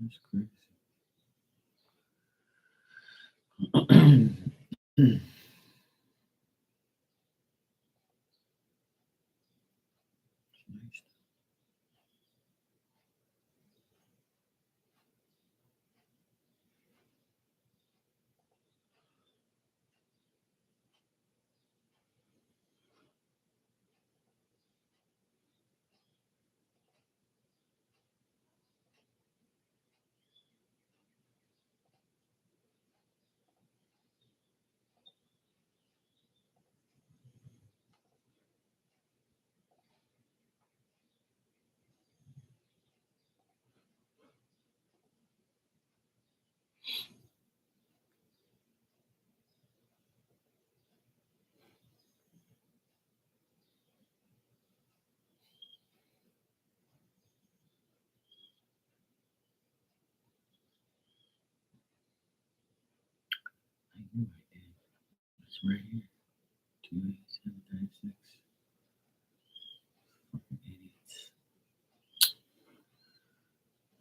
That's crazy. I knew I did. It's right here. 28736. Fucking idiots.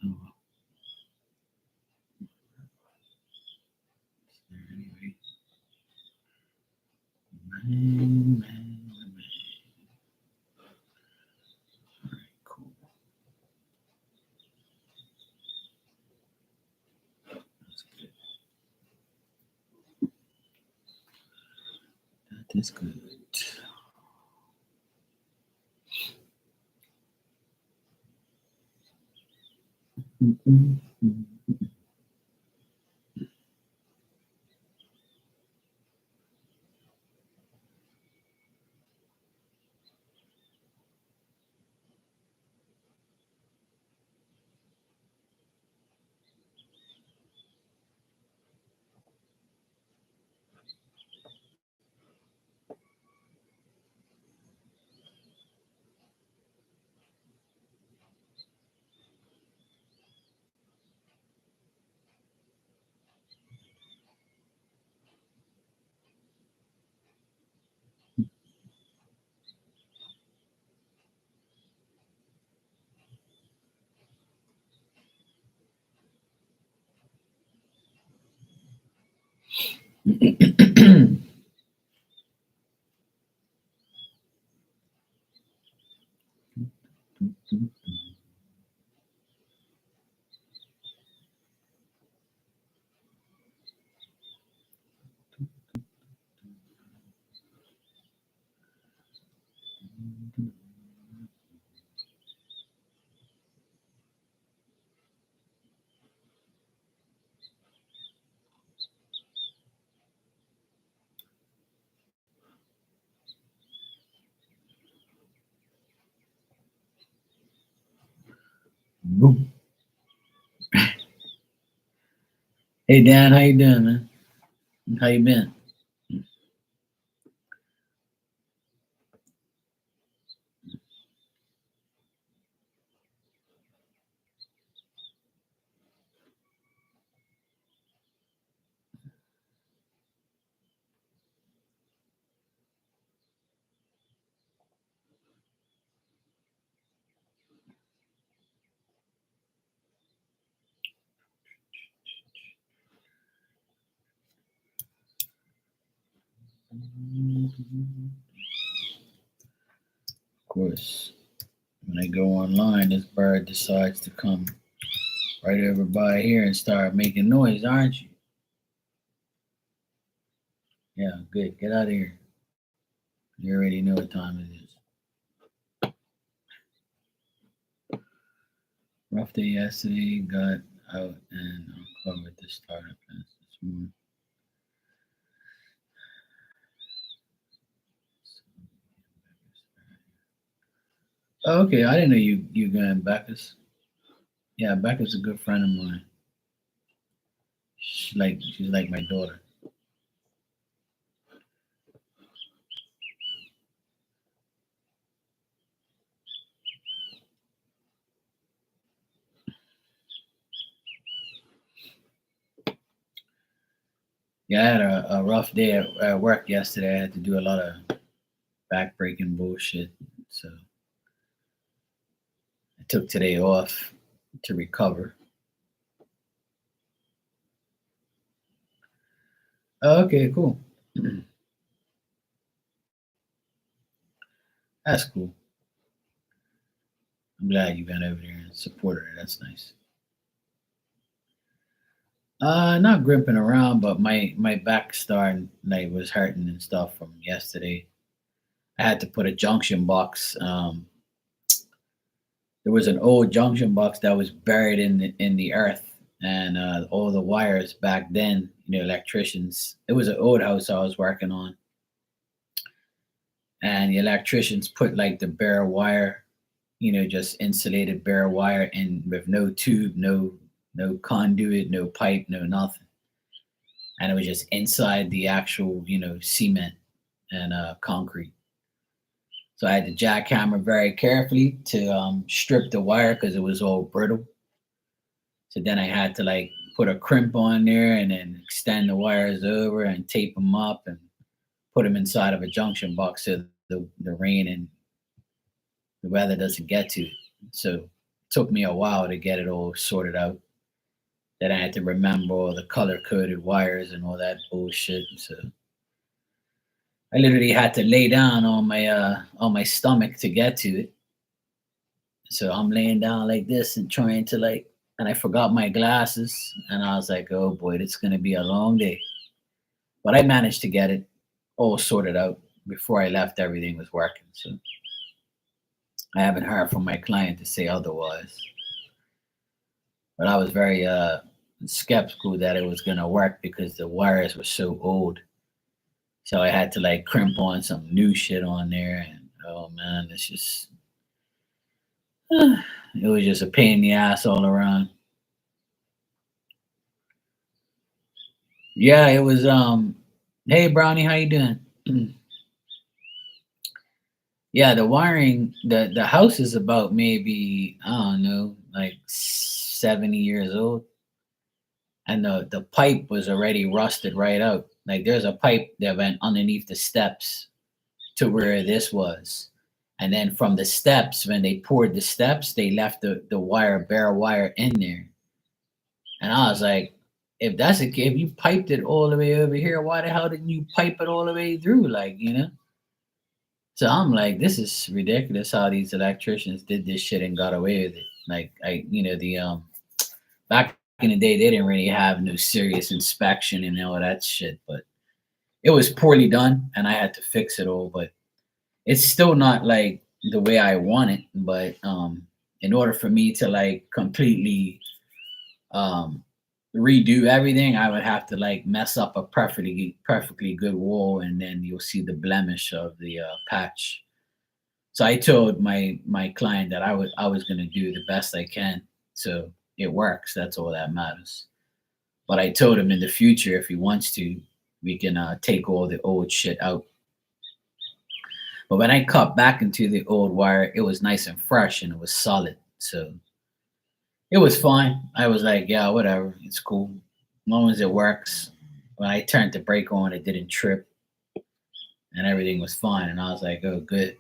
Oh well. It's there anyway. Man. Alright, cool. That's good. That is good. Boom. Hey Dan, how you doing, man? How you been? Of course, when I go online, this bird decides to come right over by here and start making noise, aren't you? Yeah, good. Get out of here. You already know what time it is. Rough day yesterday. Got out and uncovered the startup fence this morning. Oh, okay. I didn't know you going Bacchus. Yeah, Bacchus is a good friend of mine. She's like my daughter. Yeah, I had a rough day at work yesterday. I had to do a lot of backbreaking bullshit. So I took today off to recover. Oh, okay, cool. That's cool. I'm glad you went over there and supported her. That's nice. Not gripping around, but my back starting like was hurting and stuff from yesterday. I had to put a junction box. There was an old junction box that was buried in the earth, and all the wires back then, electricians. It was an old house I was working on, and the electricians put like the bare wire, just insulated bare wire in with no tube, no conduit, no pipe, no nothing, and it was just inside the actual, cement and concrete. So I had to jackhammer very carefully to strip the wire because it was all brittle. So then I had to like put a crimp on there and then extend the wires over and tape them up and put them inside of a junction box so the rain and the weather doesn't get to it. So it took me a while to get it all sorted out. Then I had to remember all the color coded wires and all that bullshit. So I literally had to lay down on my stomach to get to it. So I'm laying down like this and trying to like, and I forgot my glasses, and I was like, oh boy, it's gonna be a long day. But I managed to get it all sorted out before I left. Everything was working, so I haven't heard from my client to say otherwise. But I was very skeptical that it was gonna work because the wires were so old. So I had to like crimp on some new shit on there, and oh man, it's just it was just a pain in the ass all around. Yeah, it was. Hey Brownie, how you doing? Yeah, the wiring, the house is about maybe I don't know, like 70 years old, and the pipe was already rusted right out. Like there's a pipe that went underneath the steps to where this was, and then from the steps, when they poured the steps, they left the wire, bare wire, in there. And I was like, if that's the case, if you piped it all the way over here, why the hell didn't you pipe it all the way through? Like. So I'm like, this is ridiculous how these electricians did this shit and got away with it. Like the back in the day they didn't really have no serious inspection and all that shit, but it was poorly done and I had to fix it all. But it's still not like the way I want it. But in order for me to like completely um redo everything, I would have to like mess up a perfectly good wall, and then you'll see the blemish of the patch. So I told my client that I was gonna do the best I can. So it works. That's all that matters. But I told him in the future, if he wants to, we can take all the old shit out. But when I cut back into the old wire, it was nice and fresh and it was solid. So it was fine. I was like, yeah, whatever, it's cool, as long as it works. When I turned the brake on, it didn't trip and everything was fine. And I was like, oh, good.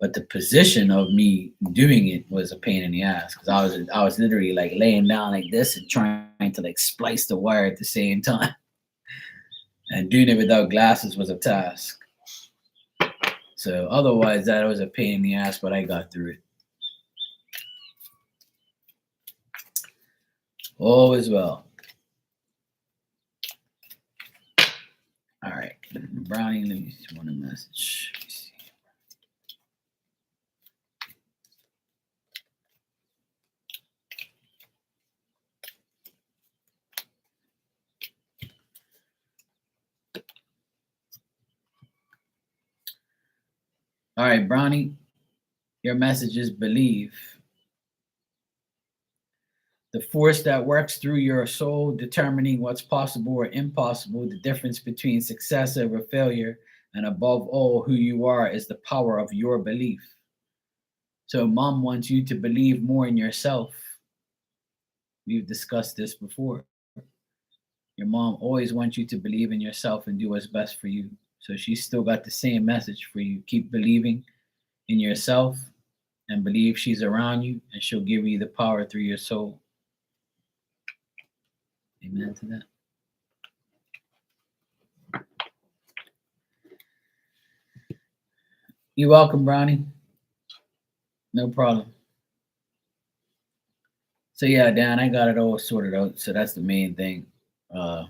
But the position of me doing it was a pain in the ass because I was literally like laying down like this and trying to like splice the wire at the same time, and doing it without glasses was a task. So otherwise, that was a pain in the ass, but I got through it. All is well. All right, Brownie, let me want a message. All right, Brownie, your message is believe. The force that works through your soul, determining what's possible or impossible, the difference between success over failure, and above all, who you are, is the power of your belief. So, mom wants you to believe more in yourself. We've discussed this before. Your mom always wants you to believe in yourself and do what's best for you. So, she's still got the same message for you. Keep believing in yourself and believe she's around you, and she'll give you the power through your soul. Amen to that. You're welcome, Brownie. No problem. So yeah, Dan, I got it all sorted out. So that's the main thing. Uh,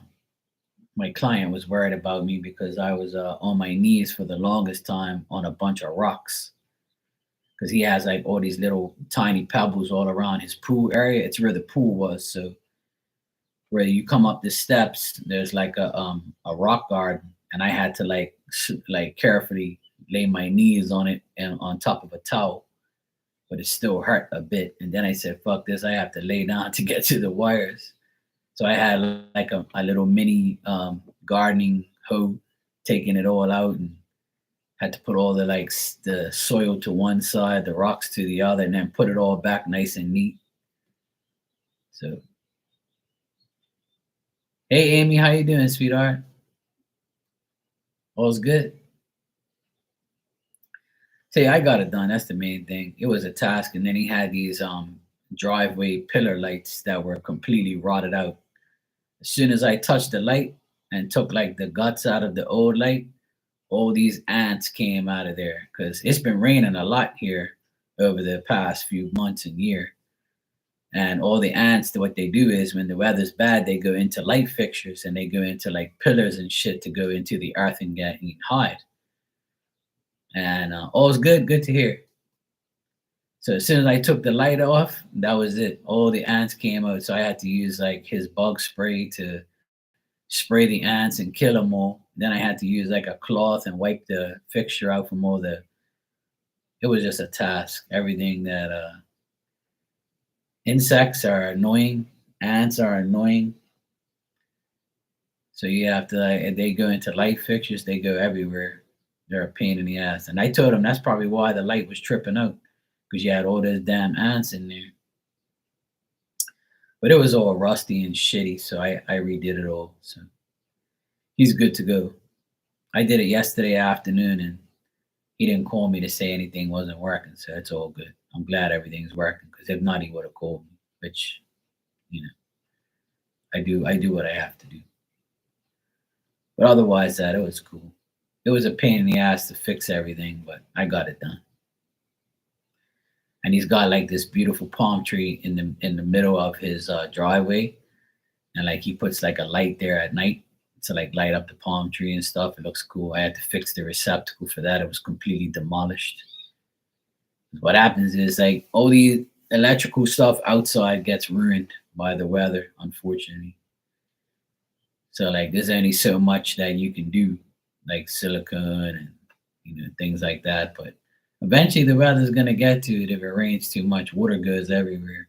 my client was worried about me because I was on my knees for the longest time on a bunch of rocks. Because he has like all these little tiny pebbles all around his pool area. It's where the pool was. So where you come up the steps, there's like a rock garden, and I had to like carefully lay my knees on it and on top of a towel, but it still hurt a bit. And then I said, "Fuck this! I have to lay down to get to the wires." So I had like a little mini gardening hoe, taking it all out, and had to put all the the soil to one side, the rocks to the other, and then put it all back nice and neat. So, hey Amy, how you doing, sweetheart? All's good. See, I got it done. That's the main thing. It was a task, and then he had these driveway pillar lights that were completely rotted out. As soon as I touched the light and took like the guts out of the old light, all these ants came out of there because it's been raining a lot here over the past few months and year. And all the ants, what they do is when the weather's bad, they go into light fixtures and they go into like pillars and shit to go into the earth and get and hide. And all's good, good to hear. So as soon as I took the light off, that was it. All the ants came out. So I had to use like his bug spray to spray the ants and kill them all. Then I had to use like a cloth and wipe the fixture out from all the. It was just a task. Everything that insects are annoying, ants are annoying. So you have to like, if they go into light fixtures, they go everywhere. They're a pain in the ass. And I told him that's probably why the light was tripping out because you had all those damn ants in there. But it was all rusty and shitty, so I redid it all. So he's good to go. I did it yesterday afternoon, and he didn't call me to say anything wasn't working, so it's all good. I'm glad everything's working because if not, he would have called me. Which you know, I do what I have to do. But otherwise, that it was cool. It was a pain in the ass to fix everything, but I got it done. And he's got like this beautiful palm tree in the middle of his driveway, and like he puts like a light there at night to like light up the palm tree and stuff. It looks cool. I had to fix the receptacle for that. It was completely demolished. What happens is like all the electrical stuff outside gets ruined by the weather, unfortunately. So like there's only so much that you can do, like silicone and things like that. But eventually the weather's gonna get to it if it rains too much. Water goes everywhere.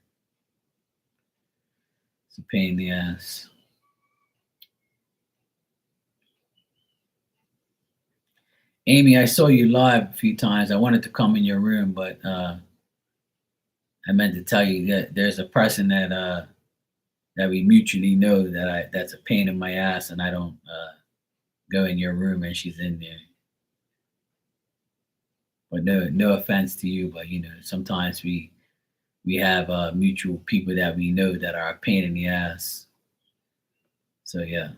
It's a pain in the ass. Amy, I saw you live a few times. I wanted to come in your room, but I meant to tell you that there's a person that we mutually know that's a pain in my ass, and I don't go in your room and she's in there. But no offense to you, but sometimes we have mutual people that we know that are a pain in the ass. So yeah,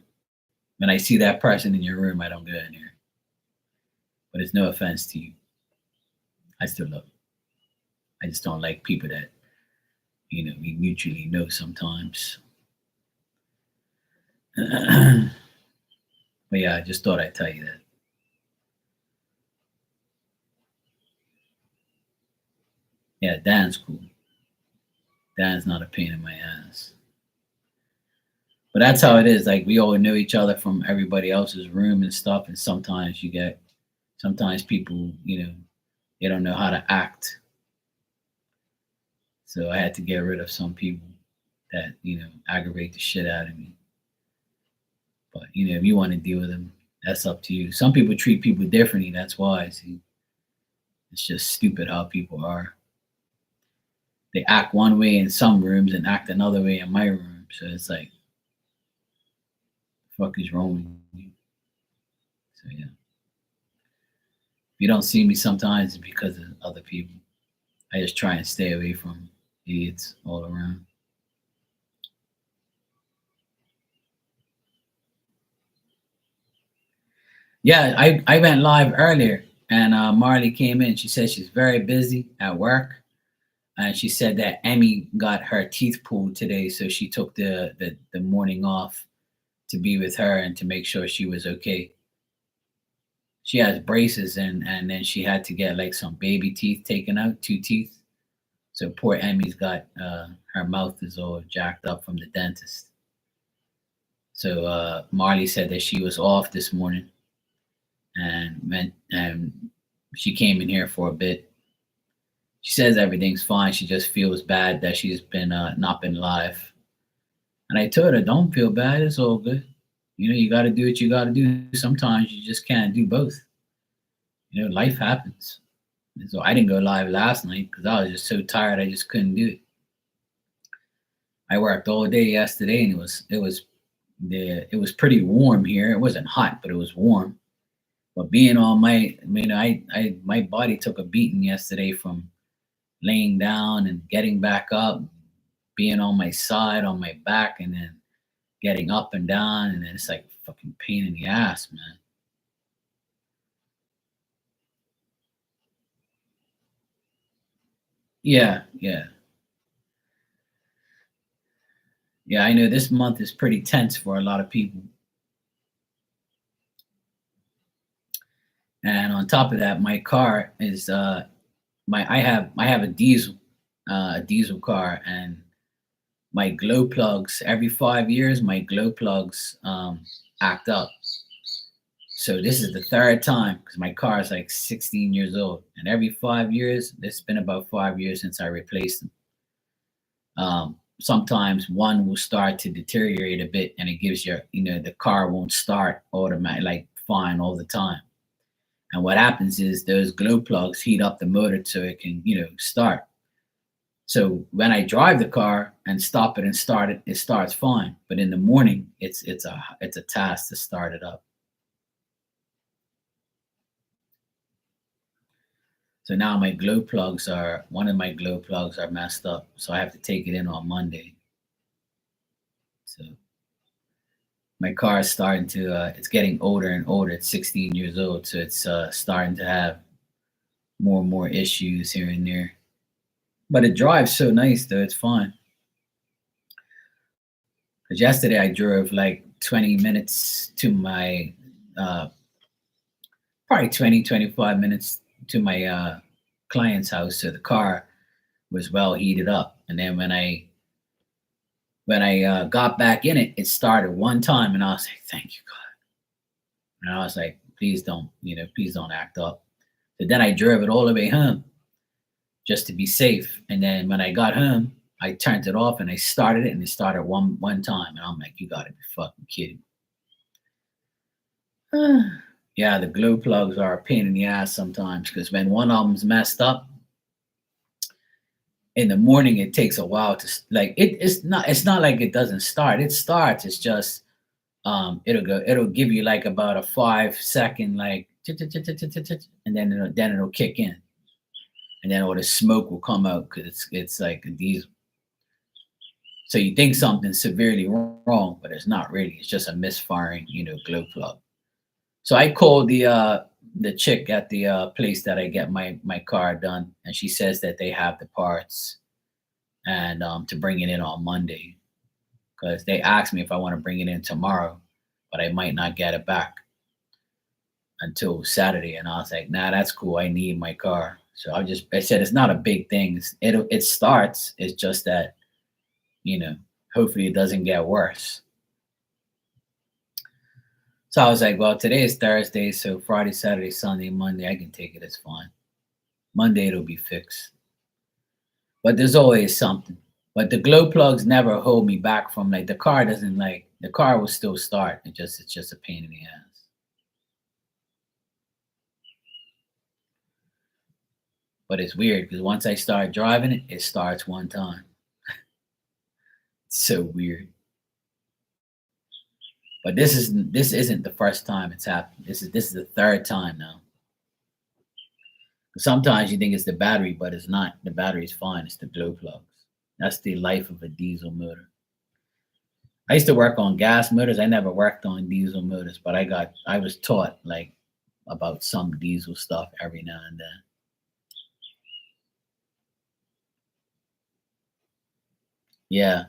when I see that person in your room, I don't go in there. But it's no offense to you. I still love you. I just don't like people that we mutually know sometimes. But yeah, I just thought I'd tell you that. Yeah, Dan's cool. Dan's not a pain in my ass. But that's how it is. Like we all know each other from everybody else's room and stuff. And sometimes people, they don't know how to act. So I had to get rid of some people that, aggravate the shit out of me. But, if you want to deal with them, that's up to you. Some people treat people differently. That's why. See, it's just stupid how people are. They act one way in some rooms and act another way in my room. So it's like, fuck is wrong with you? So yeah. If you don't see me sometimes, it's because of other people. I just try and stay away from idiots all around. Yeah, I went live earlier. And Marley came in. She said she's very busy at work, and she said that Emmy got her teeth pulled today, so she took the morning off to be with her and to make sure she was okay. She has braces, and then she had to get like some baby teeth taken out, two teeth. So poor Emmy's got her mouth is all jacked up from the dentist. So Marley said that she was off this morning and she came in here for a bit. She says everything's fine. She just feels bad that she's been not been live. And I told her, don't feel bad. It's all good. You know, you got to do what you got to do. Sometimes you just can't do both. You know, life happens. And so I didn't go live last night because I was just so tired. I just couldn't do it. I worked all day yesterday, and it was pretty warm here. It wasn't hot, but it was warm. But being on my body took a beating yesterday from laying down and getting back up, being on my side, on my back, and then getting up and down, and then it's like fucking pain in the ass, man. Yeah, yeah, yeah. I know this month is pretty tense for a lot of people, and on top of that, my car is my I have a diesel car, and my glow plugs every 5 years, my glow plugs act up. So this is the third time because my car is like 16 years old, and every 5 years, it's been about 5 years since I replaced them. Sometimes one will start to deteriorate a bit, and it gives the car won't start automatic like fine all the time. And what happens is those glow plugs heat up the motor so it can start. So when I drive the car and stop it and start it, it starts fine. But in the morning, it's a task to start it up. So now my glow plugs are one of my glow plugs are messed up. So I have to take it in on Monday. So my car is starting to it's getting older and older. It's 16 years old, so it's starting to have more and more issues here and there. But it drives so nice though, it's fine. Because yesterday I drove like 20 minutes to my uh, probably 20, 25 minutes to my client's house. So the car was well heated up. And then when I got back in it, it started one time, and I was like, "Thank you, God." And I was like, please don't act up." So then I drove it all the way home just to be safe. And then when I got home, I turned it off and I started it, and it started one time. And I'm like, "You got to be fucking kidding me." Yeah, the glow plugs are a pain in the ass sometimes because when one of them's messed up in the morning, it takes a while to it's not like it doesn't start. It starts. It's just it'll give you like about a 5 second like and then it'll kick in, and then all the smoke will come out because it's like a diesel. So you think something's severely wrong, but it's not really. It's just a misfiring, glow plug. So I called the chick at the place that I get my car done, and she says that they have the parts and to bring it in on Monday because they asked me if I want to bring it in tomorrow, but I might not get it back until Saturday. And I was like, nah, that's cool. I need my car. So I said it's not a big thing. It starts. It's just that, you know, hopefully it doesn't get worse. So I was like, well, today is Thursday, so Friday, Saturday, Sunday, Monday, I can take it. It's fine. Monday it'll be fixed. But there's always something. But the glow plugs never hold me back from like the car will still start. It's just a pain in the ass. But it's weird because once I start driving it, it starts one time. It's so weird. But this isn't the first time it's happened. This is the third time now. Sometimes you think it's the battery, but it's not. The battery's fine. It's the glow plugs. That's the life of a diesel motor. I used to work on gas motors. I never worked on diesel motors, but I was taught like about some diesel stuff every now and then. Yeah,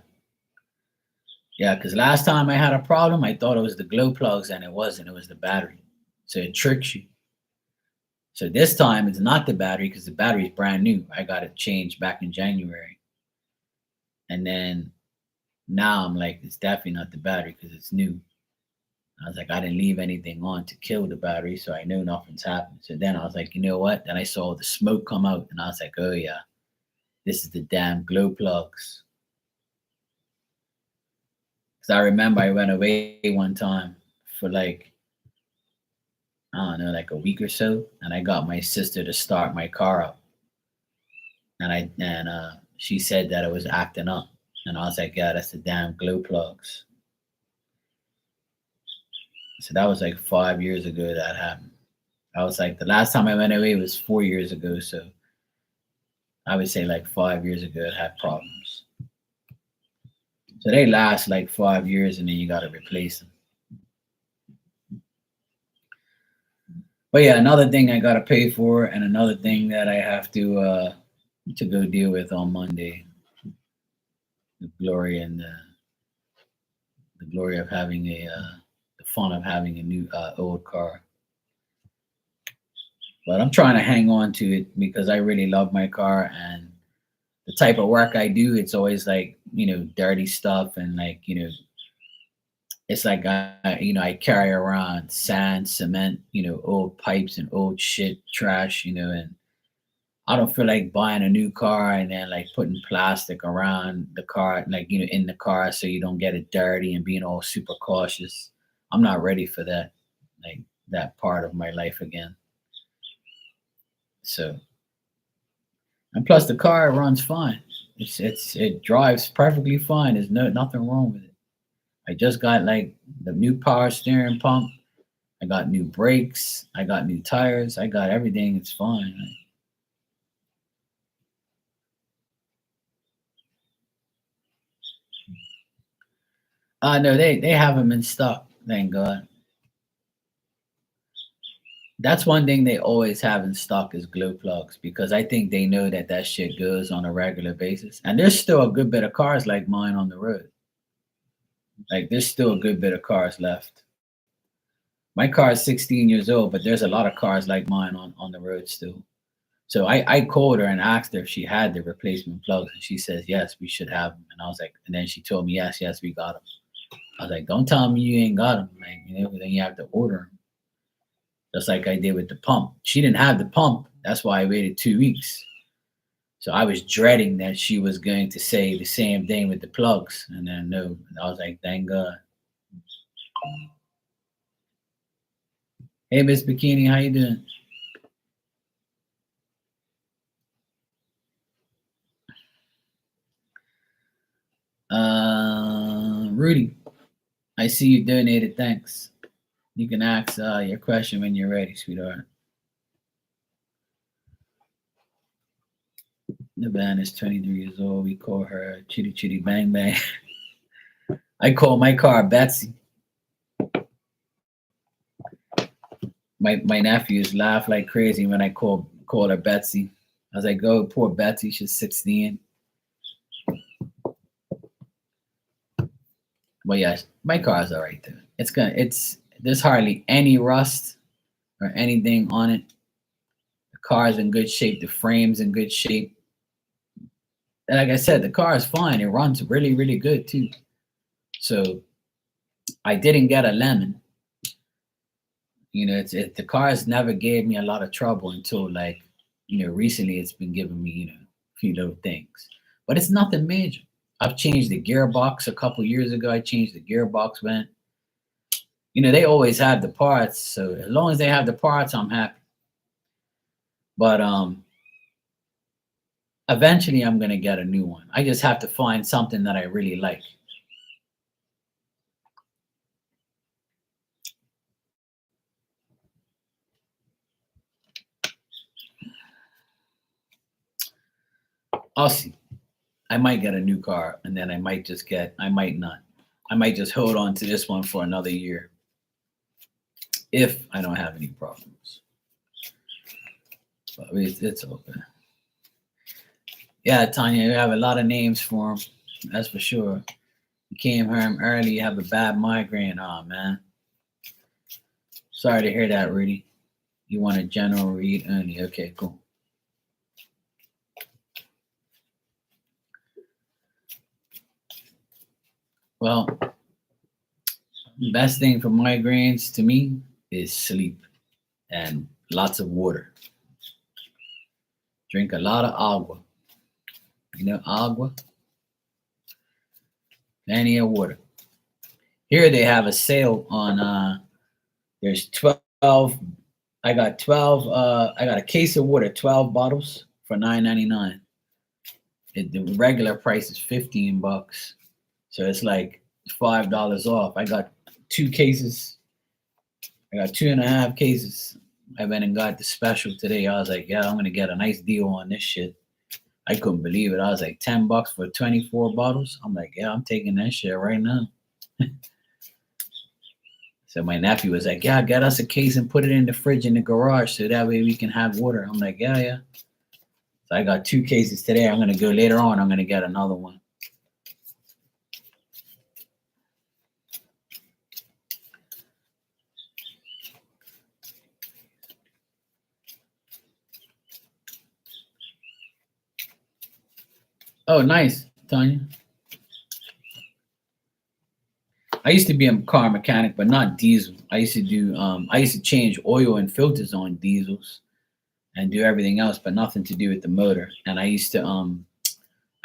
yeah. Because last time I had a problem, I thought it was the glow plugs, and it wasn't. It was the battery. So it tricks you. So this time it's not the battery because the battery's brand new. I got it changed back in January, and then now I'm like, it's definitely not the battery because it's new. I was like, I didn't leave anything on to kill the battery, so I know nothing's happened. So then I was like, you know what? Then I saw the smoke come out, and I was like, oh yeah, this is the damn glow plugs. Because I remember I went away one time for like, I don't know, like a week or so, and I got my sister to start my car up, and she said that it was acting up, and I was like, yeah, that's the damn glow plugs. So that was like 5 years ago that happened. I was like, the last time I went away was 4 years ago, so I would say like 5 years ago it had problems. So they last like 5 years, and then you got to replace them. But yeah, another thing I got to pay for, and another thing that I have to go deal with on Monday. The glory and the glory of having the fun of having a new old car. But I'm trying to hang on to it because I really love my car, and the type of work I do, it's always like, dirty stuff, and like, it's like I carry around sand, cement, old pipes and old shit, trash, and I don't feel like buying a new car and then like putting plastic around the car, like, in the car so you don't get it dirty and being all super cautious. I'm not ready for that, like that part of my life again. So, and plus the car runs fine. It drives perfectly fine. There's nothing wrong with it. I just got like the new power steering pump. I got new brakes. I got new tires. I got everything. It's fine. No, they have them in stock. Thank God. That's one thing they always have in stock is glow plugs because I think they know that that shit goes on a regular basis. And there's still a good bit of cars like mine on the road. Like there's still a good bit of cars left. My car is 16 years old, but there's a lot of cars like mine on the road still. So I called her and asked her if she had the replacement plugs, and she says yes, we should have them. And I was like, and then she told me yes, yes, we got them. I was like, don't tell me you ain't got them, like, then you have to order them, just like I did with the pump. She didn't have the pump, that's why I waited 2 weeks. So I was dreading that she was going to say the same thing with the plugs, and then no, I was like, thank God. Hey, Miss Bikini, how you doing? Rudy, I see you donated. Thanks. You can ask your question when you're ready, sweetheart. The band is 23 years old. We call her Chitty Chitty Bang Bang. I call my car Betsy. My nephews laugh like crazy when I call her Betsy. I was like, "Oh, poor Betsy. She's 16." But yeah, my car's all right though. It's there's hardly any rust or anything on it. The car's in good shape. The frame's in good shape. And like I said, the car is fine. It runs really, really good too. So I didn't get a lemon. The cars never gave me a lot of trouble until like, recently it's been giving me, a few little things. But it's nothing major. I've changed the gearbox a couple years ago. I changed the gearbox vent. They always have the parts, so as long as they have the parts, I'm happy. But eventually I'm gonna get a new one. I just have to find something that I really like. I'll see. I might get a new car, and then I might not. I might just hold on to this one for another year. if I don't have any problems. But it's open. Yeah, Tanya, you have a lot of names for him. That's for sure. You came home early, you have a bad migraine. Oh, man. Sorry to hear that, Rudy. You want a general read only. Okay, cool. Well, best thing for migraines to me is sleep and lots of water. Drink a lot of agua. You know, agua? Plenty of water. Here they have a sale on there's 12. I got 12 I got a case of water, 12 bottles for $9.99. The regular price is $15. So it's like $5 off. I got 2 cases. I got 2.5 cases. I went and got the special today. I was like, yeah, I'm gonna get a nice deal on this shit. I couldn't believe it. I was like, $10 for 24 bottles. I'm like, yeah, I'm taking that shit right now. So my nephew was like, yeah, get us a case and put it in the fridge in the garage so that way we can have water. I'm like, yeah, yeah. So I got 2 cases today. I'm gonna go later on. I'm gonna get another one. Oh, nice, Tanya. I used to be a car mechanic, but not diesel. I used to do. I used to change oil and filters on diesels and do everything else, but nothing to do with the motor. And I used to.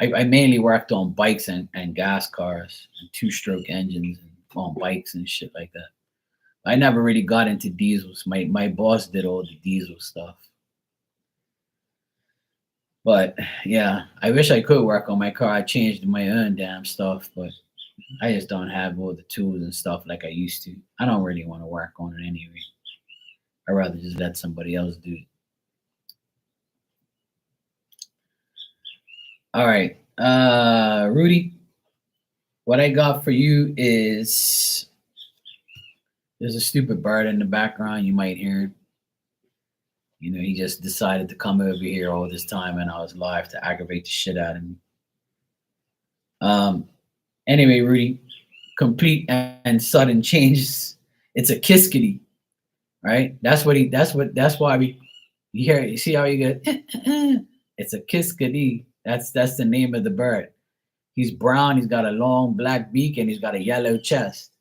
I mainly worked on bikes and gas cars and two-stroke engines and on bikes and shit like that. I never really got into diesels. My boss did all the diesel stuff. But yeah, I wish I could work on my car. I changed my own damn stuff, but I just don't have all the tools and stuff like I used to. I don't really want to work on it anyway. I'd rather just let somebody else do it. All right. Rudy, what I got for you is there's a stupid bird in the background. You might hear him. You know, he just decided to come over here all this time and I was live to aggravate the shit out of me. Um, anyway, Rudy, complete and sudden changes. It's a kiskadee, right? That's why we you hear you see how you get it's a kiskadee. That's the name of the bird. He's brown, he's got a long black beak, and he's got a yellow chest.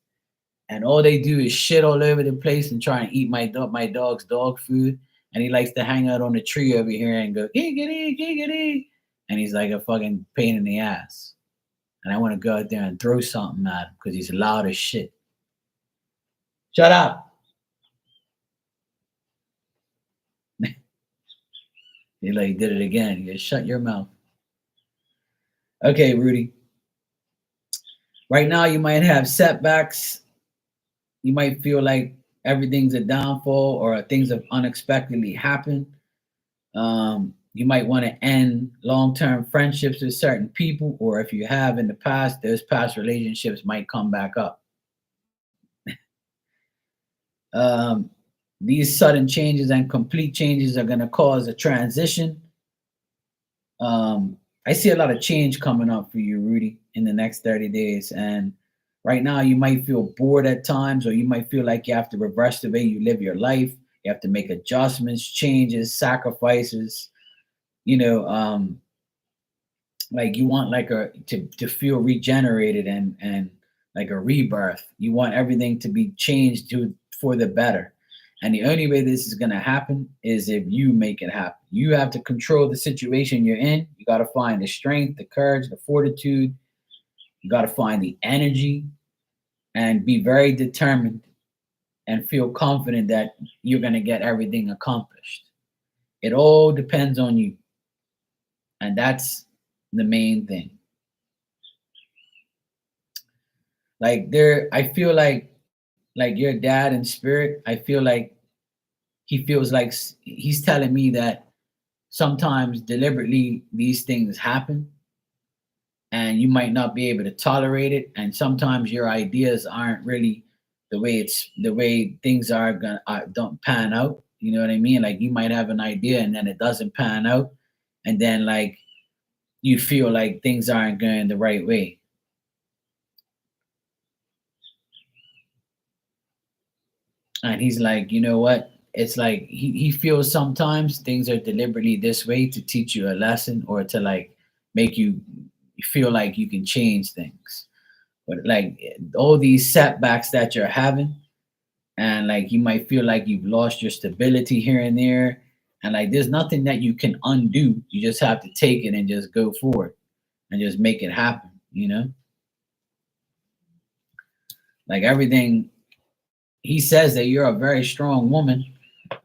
And all they do is shit all over the place and try and eat my dog's dog food. And he likes to hang out on the tree over here and go giggity giggity. And he's like a fucking pain in the ass. And I want to go out there and throw something at him because he's loud as shit. Shut up. He like did it again. He goes, shut your mouth. Okay, Rudy. Right now you might have setbacks. You might feel like everything's a downfall or things have unexpectedly happened. You might want to end long-term friendships with certain people, or if you have in the past, those past relationships might come back up. um, these sudden changes and complete changes are going to cause a transition. I see a lot of change coming up for you, Rudy, in the next 30 days. And right now, you might feel bored at times, or you might feel like you have to reverse the way you live your life. You have to make adjustments, changes, sacrifices. You know, like you want like to feel regenerated and like a rebirth. You want everything to be changed for the better. And the only way this is going to happen is if you make it happen. You have to control the situation you're in. You got to find the strength, the courage, the fortitude. You got to find the energy and be very determined and feel confident that you're going to get everything accomplished. It all depends on you. And that's the main thing. Like I feel like your dad in spirit, I feel like he feels like he's telling me that sometimes deliberately these things happen and you might not be able to tolerate it. And sometimes your ideas aren't really the way things are gonna don't pan out. You know what I mean? Like you might have an idea and then it doesn't pan out, and then like you feel like things aren't going the right way. And he's like, you know what? It's like he feels sometimes things are deliberately this way to teach you a lesson or to like make you feel like you can change things. But like all these setbacks that you're having, and like you might feel like you've lost your stability here and there, and like there's nothing that you can undo. You just have to take it and just go forward and just make it happen, you know? Like everything he says that you're a very strong woman,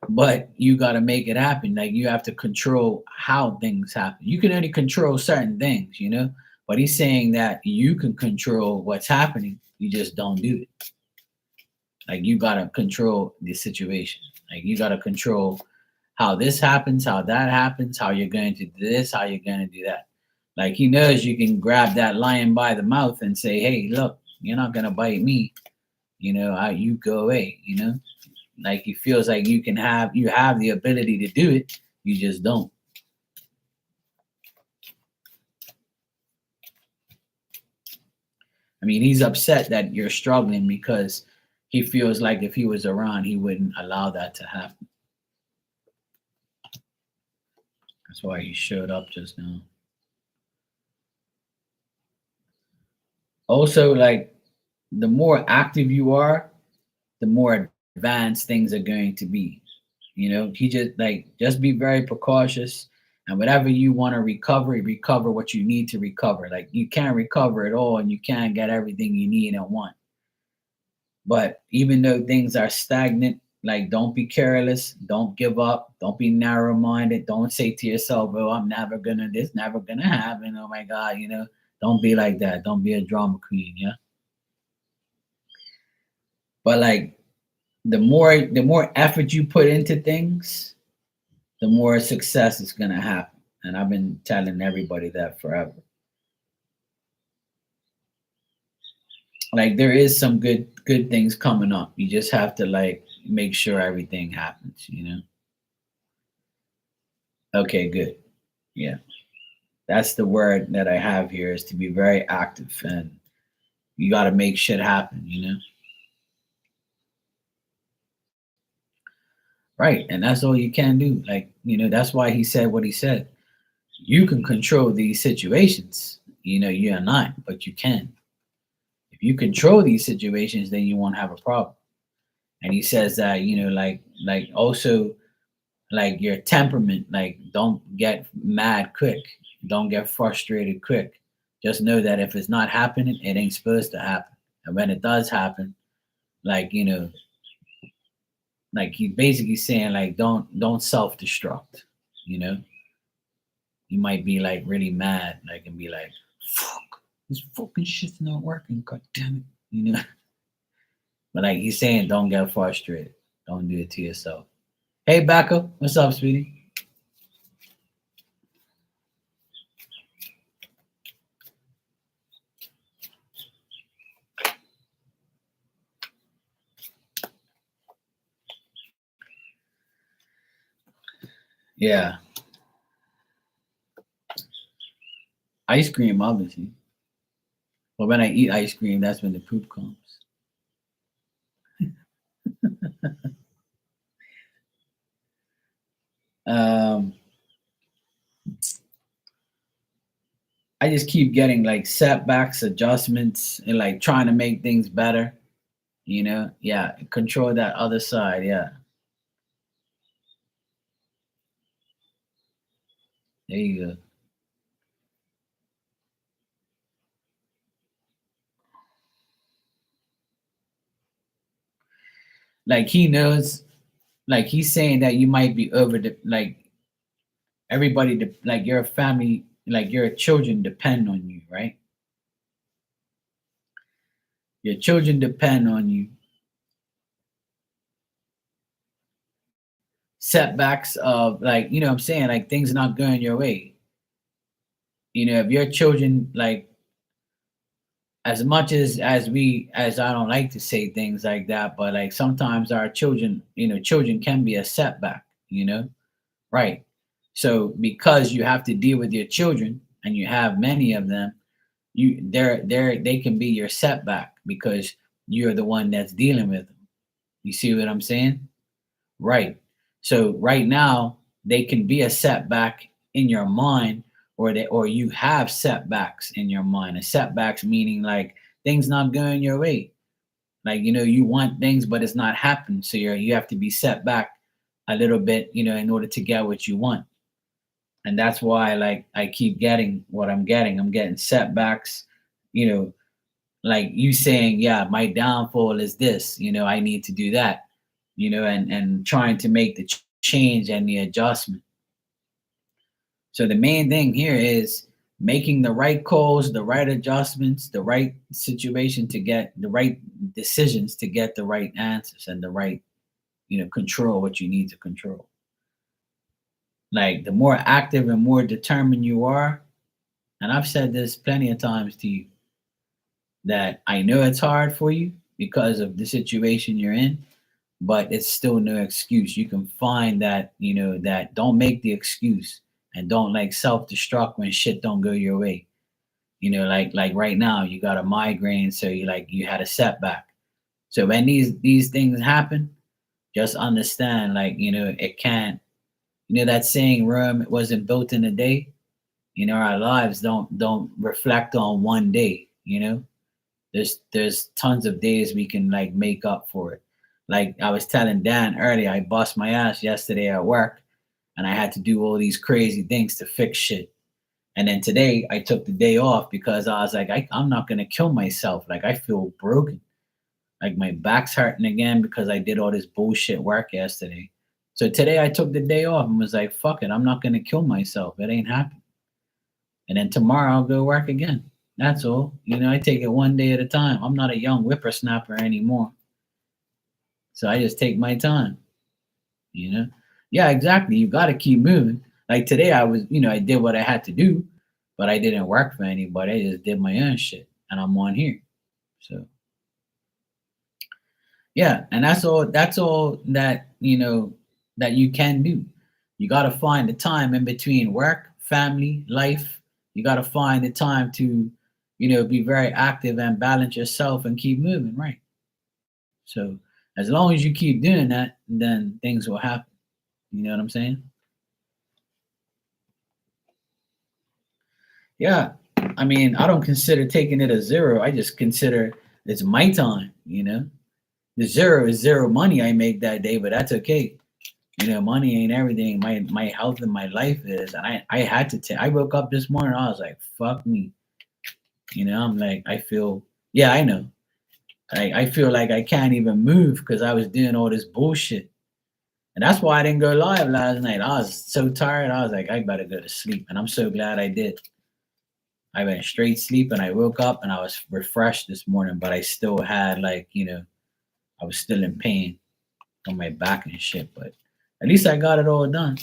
but you got to make it happen. Like you have to control how things happen. You can only control certain things, you know? But he's saying that you can control what's happening. You just don't do it. Like you got to control the situation. Like you got to control how this happens, how that happens, how you're going to do this, how you're going to do that. Like he knows you can grab that lion by the mouth and say, "Hey, look, you're not going to bite me. You know, you go away." You know, like he feels like you have the ability to do it, you just don't. I mean, he's upset that you're struggling because he feels like if he was around, he wouldn't allow that to happen. That's why he showed up just now. Also, like the more active you are, the more advanced things are going to be. You know, he just be very precautious, and whatever you want to recover, recover what you need to recover. Like you can't recover it all and you can't get everything you need and want. But even though things are stagnant, like don't be careless, don't give up, don't be narrow minded, don't say to yourself, "Oh, I'm never gonna this, never gonna happen. Oh my God," you know. Don't be like that. Don't be a drama queen, yeah. But like the more effort you put into things, the more success is gonna happen. And I've been telling everybody that forever. Like there is some good things coming up. You just have to like make sure everything happens, you know. Okay, good. Yeah. That's the word that I have here is to be very active and you got to make shit happen, you know? Right. And that's all you can do. Like, you know, that's why he said what he said. You can control these situations. You know, you're not, but you can. If you control these situations, then you won't have a problem. And he says that, you know, like also like your temperament, like don't get mad quick. Don't get frustrated quick. Just know that if it's not happening, it ain't supposed to happen. And when it does happen, like, you know, like he's basically saying like don't self-destruct, you know. You might be like really mad, like and be like, fuck, this fucking shit's not working, god damn it, you know. But like he's saying don't get frustrated. Don't do it to yourself. Hey Becca, what's up, sweetie? Yeah. Ice cream, obviously. But when I eat ice cream, that's when the poop comes. Um, I just keep getting like setbacks, adjustments, and like trying to make things better. You know, yeah, control that other side. Yeah, there you go. Like he knows, like he's saying that you might be over the like everybody, like your family, like your children depend on you, right? Your children depend on you. Setbacks of like, you know what I'm saying, like things not going your way. You know, if your children like as much as I don't like to say things like that, but like sometimes our children, children can be a setback, right? So because you have to deal with your children and you have many of them, they can be your setback because you're the one that's dealing with them. You see what I'm saying? Right. So right now they can be a setback in your mind, or you have setbacks in your mind. And setbacks meaning like things not going your way. Like you want things but it's not happening. So you have to be set back a little bit, in order to get what you want. And that's why like I keep getting what I'm getting. I'm getting setbacks, you know, like you saying, yeah, my downfall is this, I need to do that, and trying to make the change and the adjustment. So the main thing here is making the right calls, the right adjustments, the right situation to get the right decisions to get the right answers and the right, control what you need to control. Like the more active and more determined you are, and I've said this plenty of times to you, that I know it's hard for you because of the situation you're in, but it's still no excuse. You can find that, that don't make the excuse and don't like self-destruct when shit don't go your way. Like right now you got a migraine, so you had a setback. So when these things happen, just understand like, it can't, that saying Rome wasn't built in a day. Our lives don't reflect on one day, there's tons of days we can like make up for it. Like I was telling Dan earlier, I bust my ass yesterday at work and I had to do all these crazy things to fix shit. And then today I took the day off because I was like, I'm not gonna kill myself. Like I feel broken. Like my back's hurting again because I did all this bullshit work yesterday. So today I took the day off and was like, fuck it, I'm not gonna kill myself. It ain't happening. And then tomorrow I'll go work again. That's all. I take it one day at a time. I'm not a young whippersnapper anymore. So I just take my time, you know? Yeah, exactly. You got to keep moving. Like today, I did what I had to do, but I didn't work for anybody. I just did my own shit and I'm on here. So, yeah. And that's all that, that you can do. You got to find the time in between work, family, life. You got to find the time to, be very active and balance yourself and keep moving, right? So as long as you keep doing that, then things will happen. You know what I'm saying? Yeah. I mean, I don't consider taking it a zero. I just consider it's my time, The zero is zero money I make that day, but that's okay. Money ain't everything. My health and my life is. And I had to take I woke up this morning, I was like, fuck me. I'm like, I feel yeah, I know. I feel like I can't even move because I was doing all this bullshit. And that's why I didn't go live last night. I was so tired. I was like, I better go to sleep. And I'm so glad I did. I went straight sleep and I woke up and I was refreshed this morning, but I still had like, I was still in pain on my back and shit. But at least I got it all done.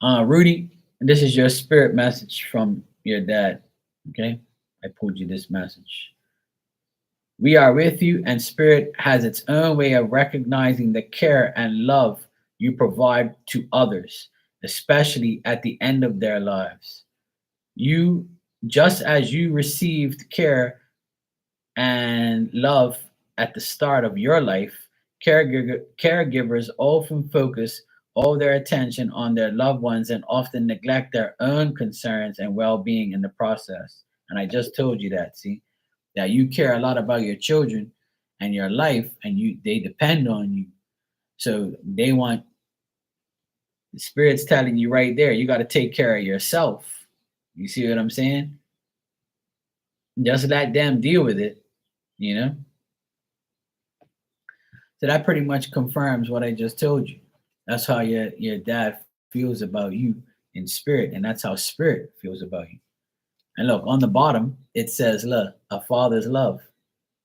Rudy, this is your spirit message from your dad. Okay. I pulled you this message. We are with you, and spirit has its own way of recognizing the care and love you provide to others, especially at the end of their lives. You, just as you received care and love at the start of your life, caregivers often focus all their attention on their loved ones and often neglect their own concerns and well being in the process. And I just told you that, see, that you care a lot about your children and your life, and they depend on you. So they want the spirit's telling you right there, you got to take care of yourself. You see what I'm saying? Just let them deal with it, you know? So that pretty much confirms what I just told you. That's how your dad feels about you in spirit, and that's how spirit feels about you. And look, on the bottom, it says, look, a father's love.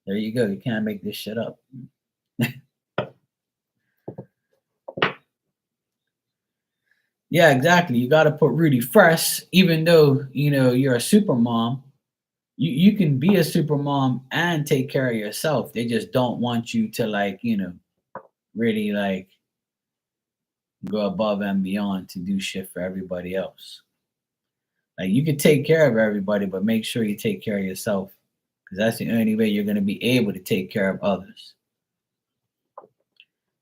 There you go. You can't make this shit up. Yeah, exactly. You got to put Rudy first, even though you're a super mom. You can be a super mom and take care of yourself. They just don't want you to like really like go above and beyond to do shit for everybody else. Like you can take care of everybody, but make sure you take care of yourself because that's the only way you're gonna be able to take care of others.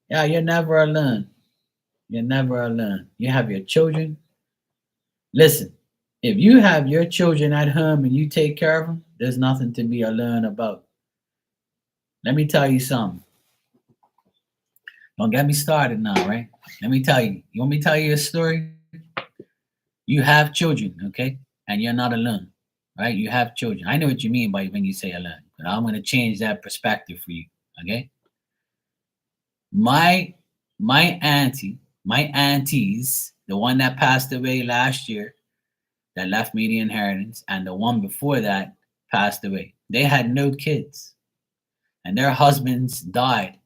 Yeah, you're never alone. You're never alone. You have your children. Listen, if you have your children at home and you take care of them, there's nothing to be alone about. Let me tell you something. Don't get me started now, right? Let me tell you. You want me to tell you a story? You have children, okay? And you're not alone, right? You have children. I know what you mean by when you say alone, but I'm going to change that perspective for you, okay? My my auntie, my aunties, the one that passed away last year, that left me the inheritance, and the one before that passed away. They had no kids, and their husbands died,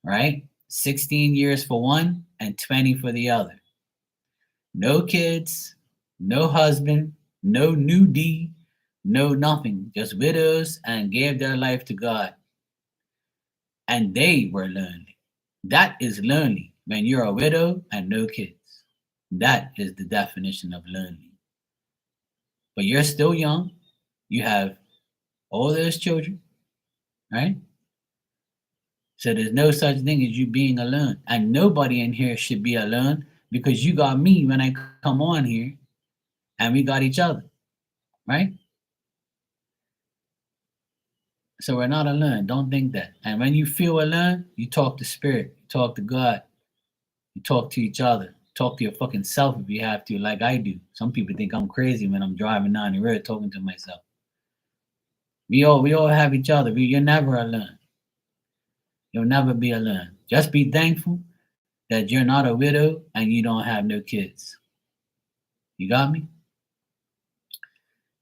right? 16 years for one and 20 for the other. No kids, no husband, no new D, no nothing, just widows and gave their life to God. And they were lonely. That is lonely when you're a widow and no kids. That is the definition of lonely. But you're still young. You have all those children, right? So there's no such thing as you being alone. And nobody in here should be alone because you got me when I come on here and we got each other, right? So we're not alone. Don't think that. And when you feel alone, you talk to spirit, you talk to God, you talk to each other, talk to your fucking self if you have to, like I do. Some people think I'm crazy when I'm driving down the road talking to myself. We all have each other. You're never alone. You'll never be alone. Just be thankful that you're not a widow and you don't have no kids. You got me?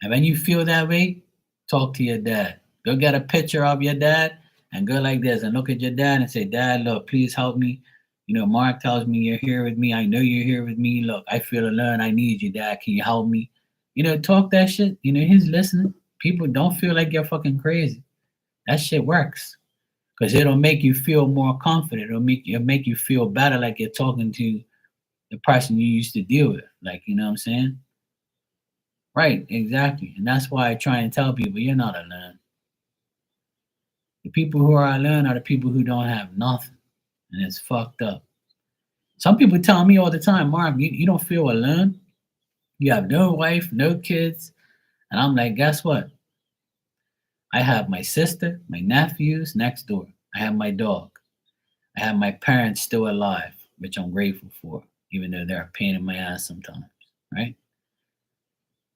And when you feel that way, talk to your dad. Go get a picture of your dad and go like this and look at your dad and say, Dad, look, please help me. Mark tells me you're here with me. I know you're here with me. Look, I feel alone. I need you, Dad. Can you help me? Talk that shit. He's listening. People don't feel like you're fucking crazy. That shit works because it'll make you feel more confident. It'll make you feel better, like you're talking to the person you used to deal with. Like, you know what I'm saying? Right, exactly. And that's why I try and tell people you're not alone. The people who are alone are the people who don't have nothing. And it's fucked up. Some people tell me all the time, Mark, you don't feel alone. You have no wife, no kids. And I'm like, guess what? I have my sister, my nephews next door. I have my dog. I have my parents still alive, which I'm grateful for, even though they're a pain in my ass sometimes, right?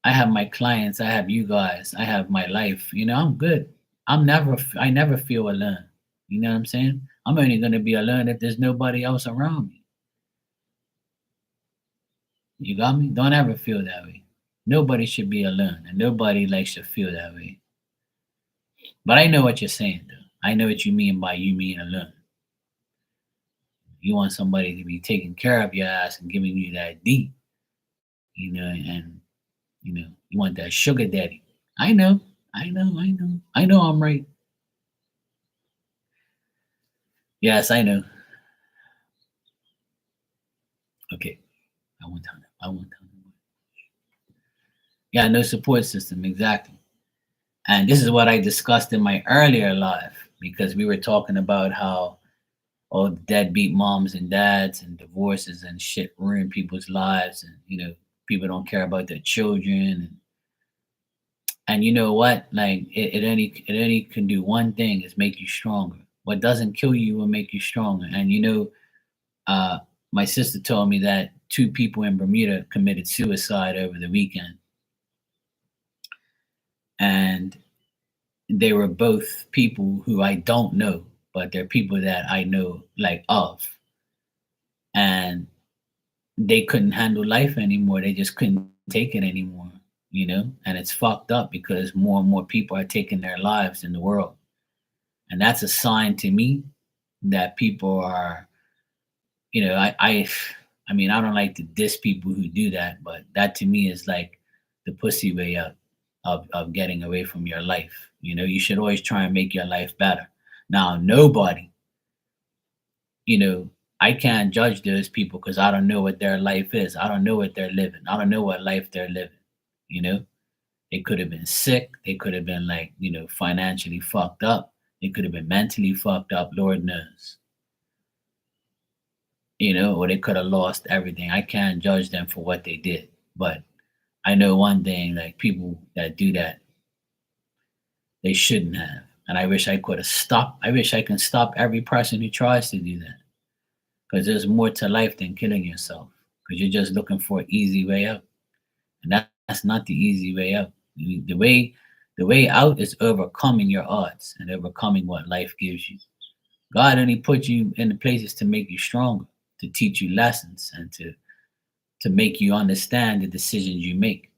I have my clients, I have you guys, I have my life. I'm good. I never feel alone. You know what I'm saying? I'm only gonna be alone if there's nobody else around me. You got me? Don't ever feel that way. Nobody should be alone, and nobody likes to feel that way. But I know what you're saying, though. I know what you mean by you being alone. You want somebody to be taking care of your ass and giving you that D, and you want that sugar daddy. I know, I know I'm right. Yes, I know. Okay, I won't tell them. I won't tell them. Yeah, no support system, exactly. And this is what I discussed in my earlier life because we were talking about how all the deadbeat moms and dads and divorces and shit ruin people's lives, and people don't care about their children. And you know what? Like it only can do one thing is make you stronger. What doesn't kill you will make you stronger. And uh, my sister told me that two people in Bermuda committed suicide over the weekend, and they were both people who I don't know, but they're people that I know like of, and they couldn't handle life anymore. They just couldn't take it anymore, and it's fucked up because more and more people are taking their lives in the world, and that's a sign to me that people are, you know, I I mean, I don't like to diss people who do that, but that to me is like the pussy way up of getting away from your life. You know, you should always try and make your life better. Now, nobody, you know, I can't judge those people because I don't know what their life is. I don't know what they're living. I don't know what life they're living. You know, they could have been sick. They could have been like, you know, financially fucked up. They could have been mentally fucked up. Lord knows, you know, or they could have lost everything. I can't judge them for what they did. But I know one thing, like people that do that, they shouldn't have. And I wish I could have stopped. I wish I can stop every person who tries to do that. Because there's more to life than killing yourself. Because you're just looking for an easy way out. And that's not the easy way out. The way out is overcoming your odds and overcoming what life gives you. God only put you in the places to make you stronger, to teach you lessons, and to make you understand the decisions you make.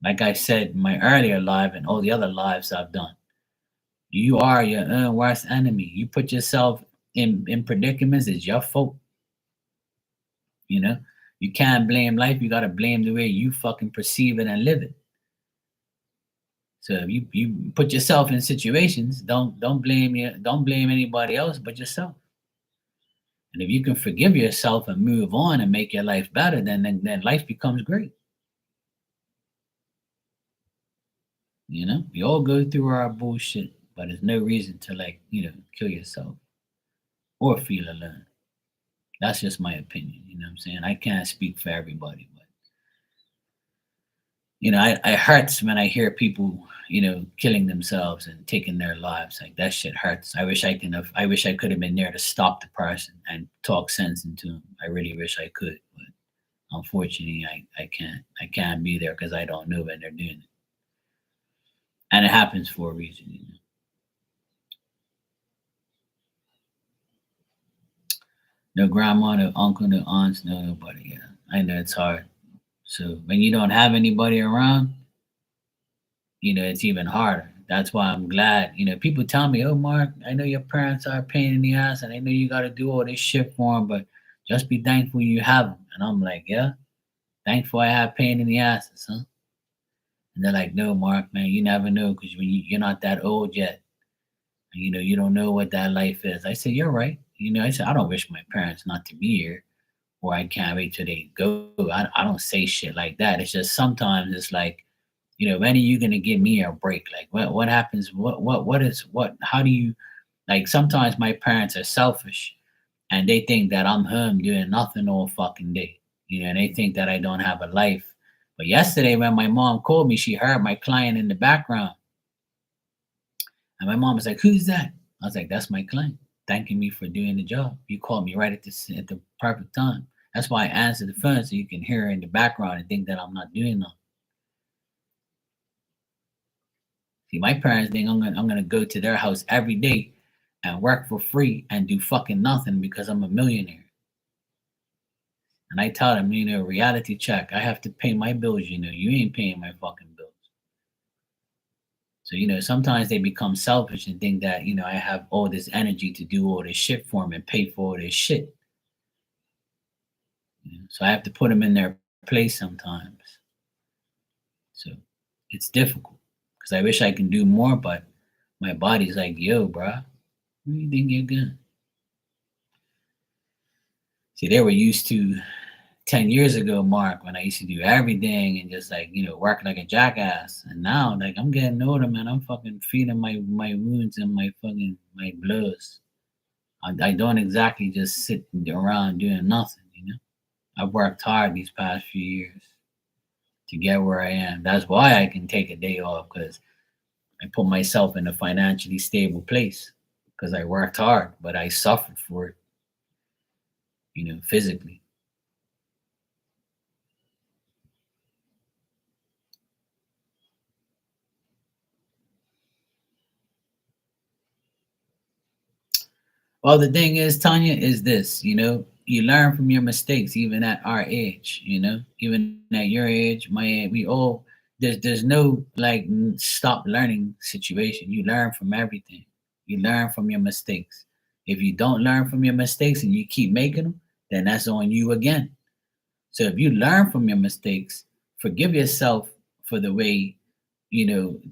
Like I said in my earlier life and all the other lives I've done, you are your own worst enemy. You put yourself in predicaments, it's your fault. You know, you can't blame life. You gotta blame the way you fucking perceive it and live it. So if you put yourself in situations, don't blame anybody else but yourself. And if you can forgive yourself and move on and make your life better, then life becomes great. You know, we all go through our bullshit, but there's no reason to like, you know, kill yourself or feel alone. That's just my opinion. You know what I'm saying? I can't speak for everybody, but you know, I hurts when I hear people, you know, killing themselves and taking their lives. Like that shit hurts. I wish I could have been there to stop the person and talk sense into him. I really wish I could, but unfortunately I can't. I can't be there because I don't know when they're doing it. And it happens for a reason, you know. No grandma, no uncle, no aunts, no nobody. Yeah. I know it's hard. So when you don't have anybody around, you know, it's even harder. That's why I'm glad. You know, people tell me, "Oh, Mark, I know your parents are a pain in the ass, and I know you got to do all this shit for them, but just be thankful you have them." And I'm like, "Yeah, thankful I have pain in the asses, huh?" And they're like, "No, Mark, man, you never know because you're not that old yet. And, you know, you don't know what that life is." I said, "You're right." You know, I said, "I don't wish my parents not to be here, or I can't wait till they go." I don't say shit like that. It's just sometimes it's like, you know, when are you gonna give me a break? Like what happens? What is what? How do you like? Sometimes my parents are selfish and they think that I'm home doing nothing all fucking day. You know, and they think that I don't have a life. But yesterday when my mom called me, she heard my client in the background, and my mom was like, "Who's that?" I was like, "That's my client, thanking me for doing the job. You called me right at the perfect time. That's why I answered the phone so you can hear her in the background and think that I'm not doing nothing." See, my parents think I'm gonna go to their house every day and work for free and do fucking nothing because I'm a millionaire. And I tell them, you know, reality check. I have to pay my bills. You know, you ain't paying my fucking bills. So you know, sometimes they become selfish and think that you know I have all this energy to do all this shit for them and pay for all this shit. You know? So I have to put them in their place sometimes. So it's difficult because I wish I can do more, but my body's like, yo, bruh, where you think you're going? See, they were used to 10 years ago, Mark, when I used to do everything and just like, you know, work like a jackass. And now, like, I'm getting older, man. I'm fucking feeding my wounds and my fucking, my blows. I don't exactly just sit around doing nothing, you know? I've worked hard these past few years to get where I am. That's why I can take a day off because I put myself in a financially stable place because I worked hard, but I suffered for it, you know, physically. Well, the thing is, Tanya, is this, you know, you learn from your mistakes, even at our age, you know, even at your age, my age, we all, there's no like stop learning situation. You learn from everything. You learn from your mistakes. If you don't learn from your mistakes and you keep making them, then that's on you again. So if you learn from your mistakes, forgive yourself for the way,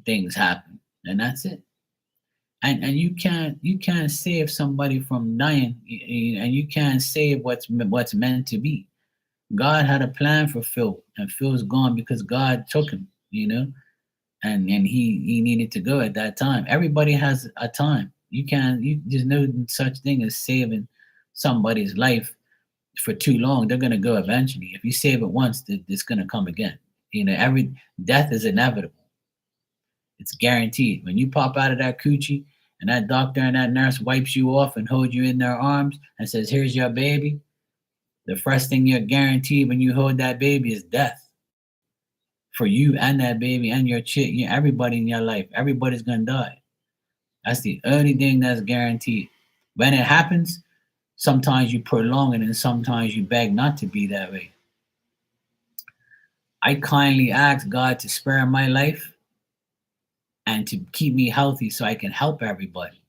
things happen, and that's it. And you can't save somebody from dying, and you can't save what's meant to be. God had a plan for Phil, and Phil's gone because God took him, and he needed to go at that time. Everybody has a time. There's no such thing as saving somebody's life for too long. They're gonna go eventually. If you save it once, it's gonna come again. Every death is inevitable. It's guaranteed. When you pop out of that coochie and that doctor and that nurse wipes you off and hold you in their arms and says, "Here's your baby," the first thing you're guaranteed when you hold that baby is death for you and that baby and your chick, everybody in your life. Everybody's gonna die. That's the only thing that's guaranteed. When it happens, sometimes you prolong it and sometimes you beg not to be that way. I kindly ask God to spare my life and to keep me healthy so I can help everybody.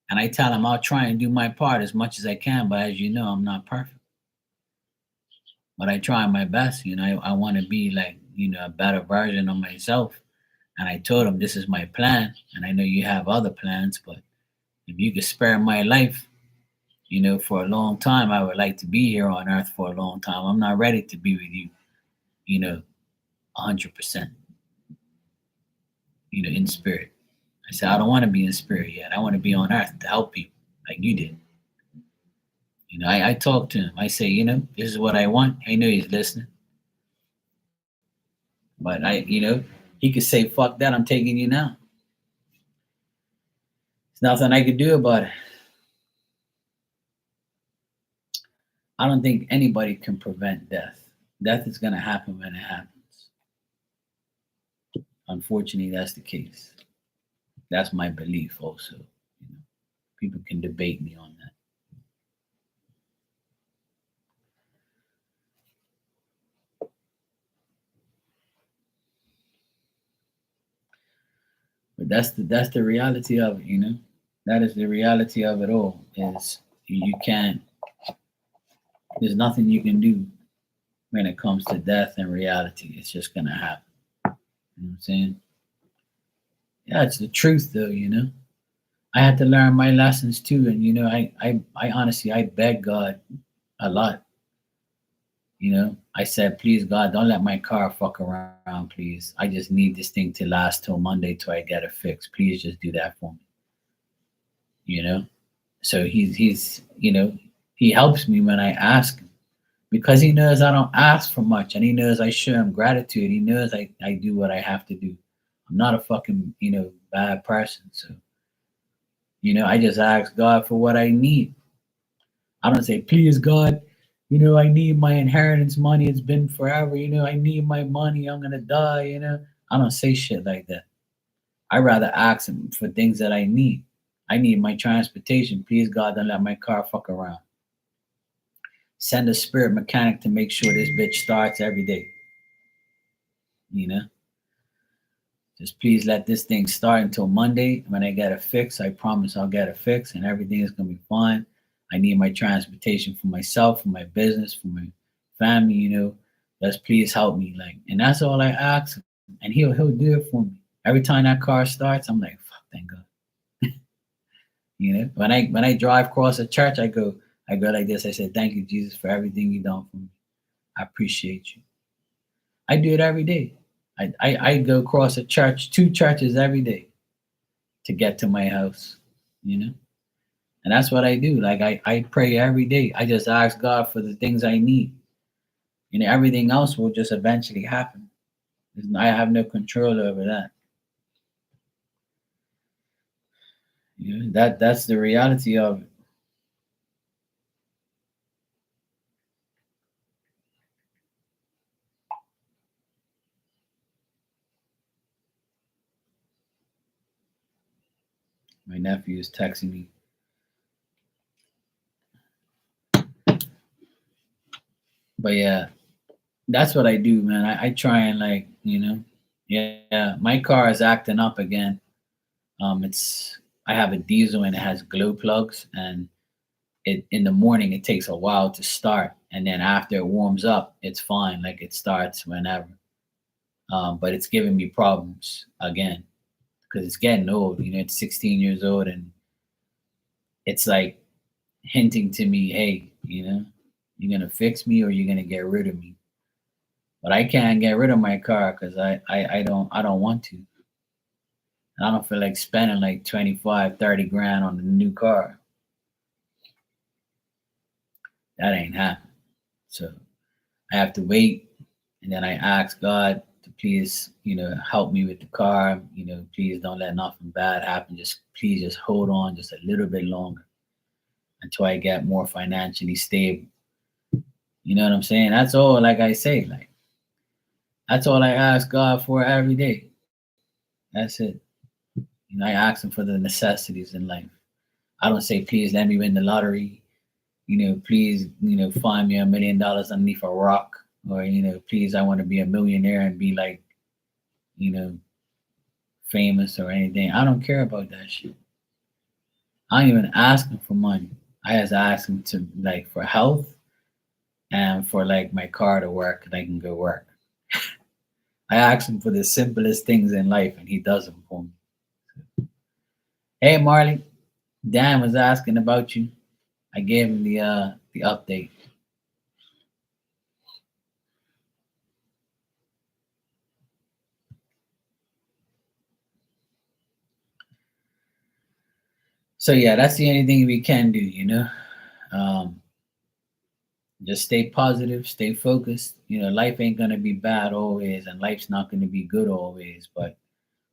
And I tell him I'll try and do my part as much as I can, but as you know, I'm not perfect. But I try my best. I want to be like, a better version of myself. And I told him this is my plan. And I know you have other plans, but if you could spare my life, for a long time, I would like to be here on earth for a long time. I'm not ready to be with you, 100%, in spirit. I said, I don't want to be in spirit yet. I want to be on earth to help people like you did. I talk to him. I say, this is what I want. I know he's listening. But he could say, fuck that, I'm taking you now. There's nothing I could do about it. I don't think anybody can prevent death. Death is going to happen when it happens. Unfortunately, that's the case. That's my belief also. People can debate me on that. But that's the reality of it. That is the reality of it all. Is you can't. There's nothing you can do when it comes to death and reality. It's just gonna happen. You know what I'm saying? Yeah, it's the truth though. I had to learn my lessons too, and I honestly I beg God a lot. I said, please God, don't let my car fuck around, please. I just need this thing to last till Monday till I get it fixed. Please just do that for me. So he's he helps me when I ask him because he knows I don't ask for much and he knows I show him gratitude. He knows I do what I have to do. I'm not a fucking, bad person. So, I just ask God for what I need. I don't say, please God, I need my inheritance money. It's been forever. I need my money. I'm going to die. I don't say shit like that. I rather ask him for things that I need. I need my transportation. Please God, don't let my car fuck around. Send a spirit mechanic to make sure this bitch starts every day. Just please let this thing start until Monday. When I get it fixed, I promise I'll get it fixed and everything is going to be fine. I need my transportation for myself, for my business, for my family, Just please help me. And that's all I ask him. And he'll do it for me. Every time that car starts, I'm like, fuck, thank God. When I drive across a church, I go like this. I say, thank you, Jesus, for everything you done for me. I appreciate you. I do it every day. I go across a church, 2 churches every day to get to my house, And that's what I do. I pray every day. I just ask God for the things I need. Everything else will just eventually happen. I have no control over that. That's the reality of it. My nephew is texting me. But yeah, that's what I do, man. I try and yeah, my car is acting up again. I have a diesel and it has glow plugs, and it in the morning it takes a while to start, and then after it warms up, it's fine. Like it starts whenever. But it's giving me problems again because it's getting old. It's 16 years old, and it's like hinting to me, hey, you're gonna fix me or you're gonna get rid of me. But I can't get rid of my car because I don't want to. And I don't feel like spending like 25, 30 grand on a new car. That ain't happening. So I have to wait, and then I ask God to please, help me with the car. Please don't let nothing bad happen. Just please just hold on just a little bit longer until I get more financially stable. You know what I'm saying? That's all, like I say, like that's all I ask God for every day. That's it. I ask him for the necessities in life. I don't say, please let me win the lottery. Please, find me $1 million underneath a rock. Or, please, I want to be a millionaire and be like, you know, famous or anything. I don't care about that shit. I don't even ask him for money. I just ask him to like for health and for like my car to work and I can go work. I ask him for the simplest things in life and he does them for me. Hey Marley, Dan was asking about you. I gave him the update. So yeah, that's the only thing we can do. Um, just stay positive, stay focused. Life ain't gonna be bad always, and life's not gonna be good always. But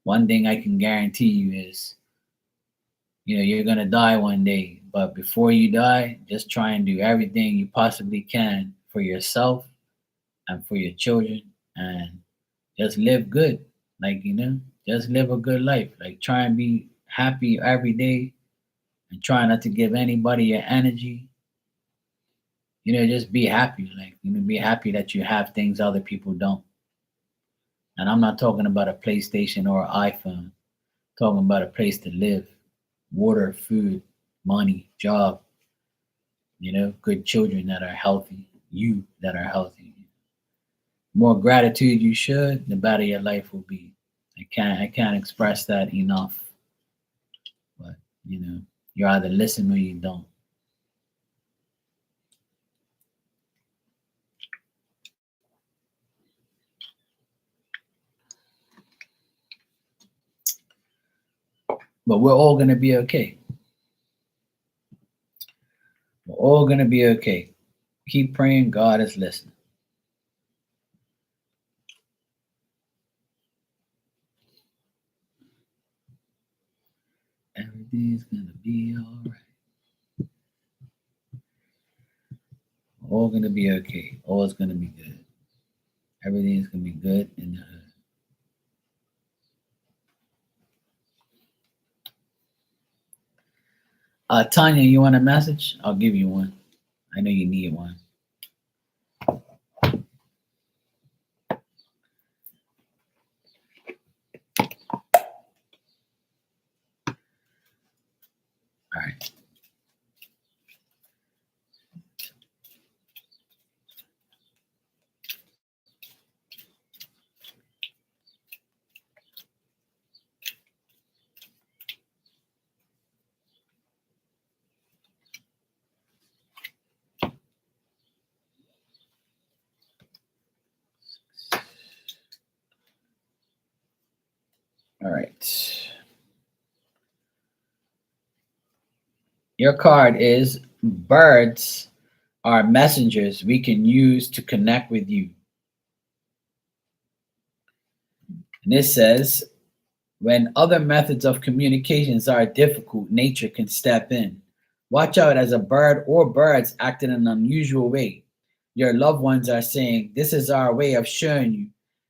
one thing I can guarantee you is, you're gonna die one day. But before you die, just try and do everything you possibly can for yourself and for your children, and just live good. Like just live a good life. Like try and be happy every day, and try not to give anybody your energy. Just be happy. Like be happy that you have things other people don't. And I'm not talking about a PlayStation or an iPhone. I'm talking about a place to live, water, food, money, job. Good children that are healthy, you that are healthy. More gratitude you should, the better your life will be. I can't express that enough. But you either listen or you don't. But we're all gonna be okay. We're all gonna be okay. Keep praying. God is listening. Everything's gonna be all right. All gonna be okay. All is gonna be good. Everything's gonna be good in the hood. Tanya, you want a message? I'll give you one. I know you need one. All right. All right. Your card is birds are messengers we can use to connect with you. And this says, when other methods of communications are difficult, nature can step in. Watch out as a bird or birds act in an unusual way. Your loved ones are saying, this is our way of showing you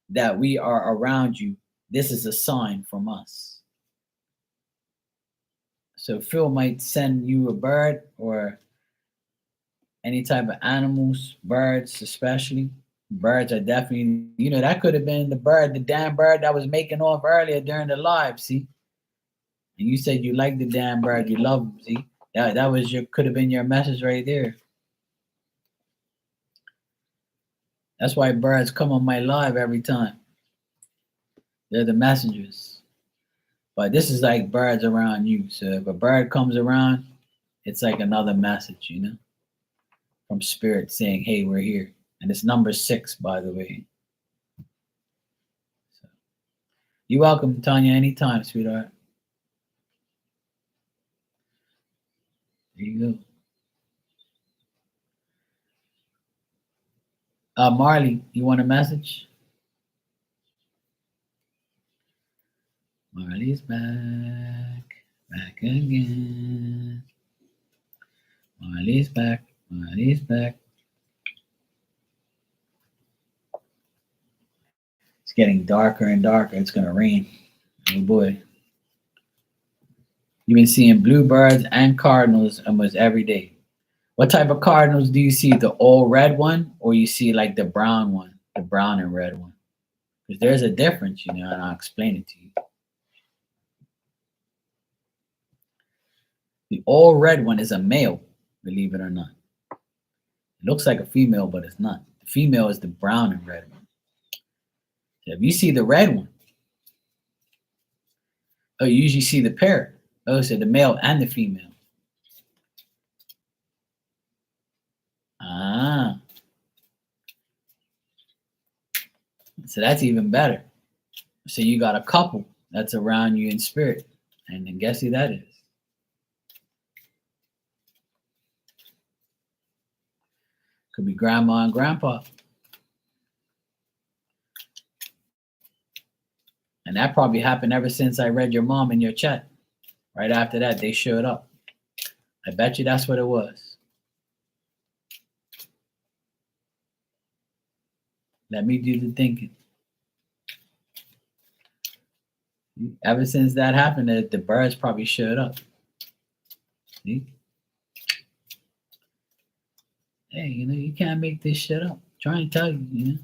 that we are around you. This is a sign from us. So Phil might send you a bird or any type of animals, birds especially. Birds are definitely, that could have been the damn bird that was making off earlier during the live, see? And you said you like the damn bird, you love him, see? Yeah, that was your could have been your message right there. That's why birds come on my live every time. They're the messengers. But this is like birds around you. So if a bird comes around, it's like another message, from spirit saying, "Hey, we're here." And it's number 6, by the way. So, you're welcome, Tanya, anytime, sweetheart. There you go. Marley, you want a message? Marley's back again. Marley's back. Marley's back. It's getting darker and darker. It's gonna rain. Oh boy. You've been seeing bluebirds and cardinals almost every day. What type of cardinals do you see? The all red one, or you see like the brown one, the brown and red one? Because there's a difference, and I'll explain it to you. The all red one is a male, believe it or not. It looks like a female, but it's not. The female is the brown and red one. So if you see the red one, you usually see the pair. So the male and the female. Ah. So that's even better. So you got a couple that's around you in spirit. And then guess who that is? Could be grandma and grandpa. And that probably happened ever since I read your mom in your chat. Right after that, they showed up. I bet you that's what it was. Let me do the thinking. Ever since that happened, the birds probably showed up. See? Hey, you can't make this shit up. I'm trying to tell you,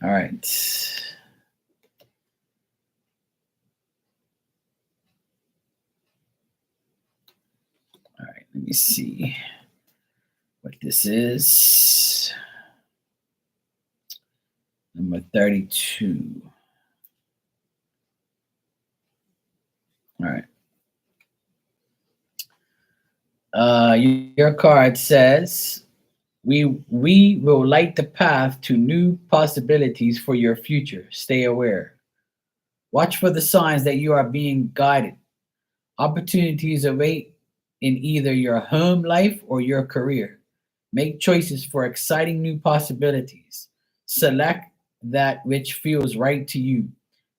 All right. All right, let me see what this is. Number 32. All right. Your card says, we will light the path to new possibilities for your future. Stay aware. Watch for the signs that you are being guided. Opportunities await in either your home life or your career. Make choices for exciting new possibilities. Select that which feels right to you.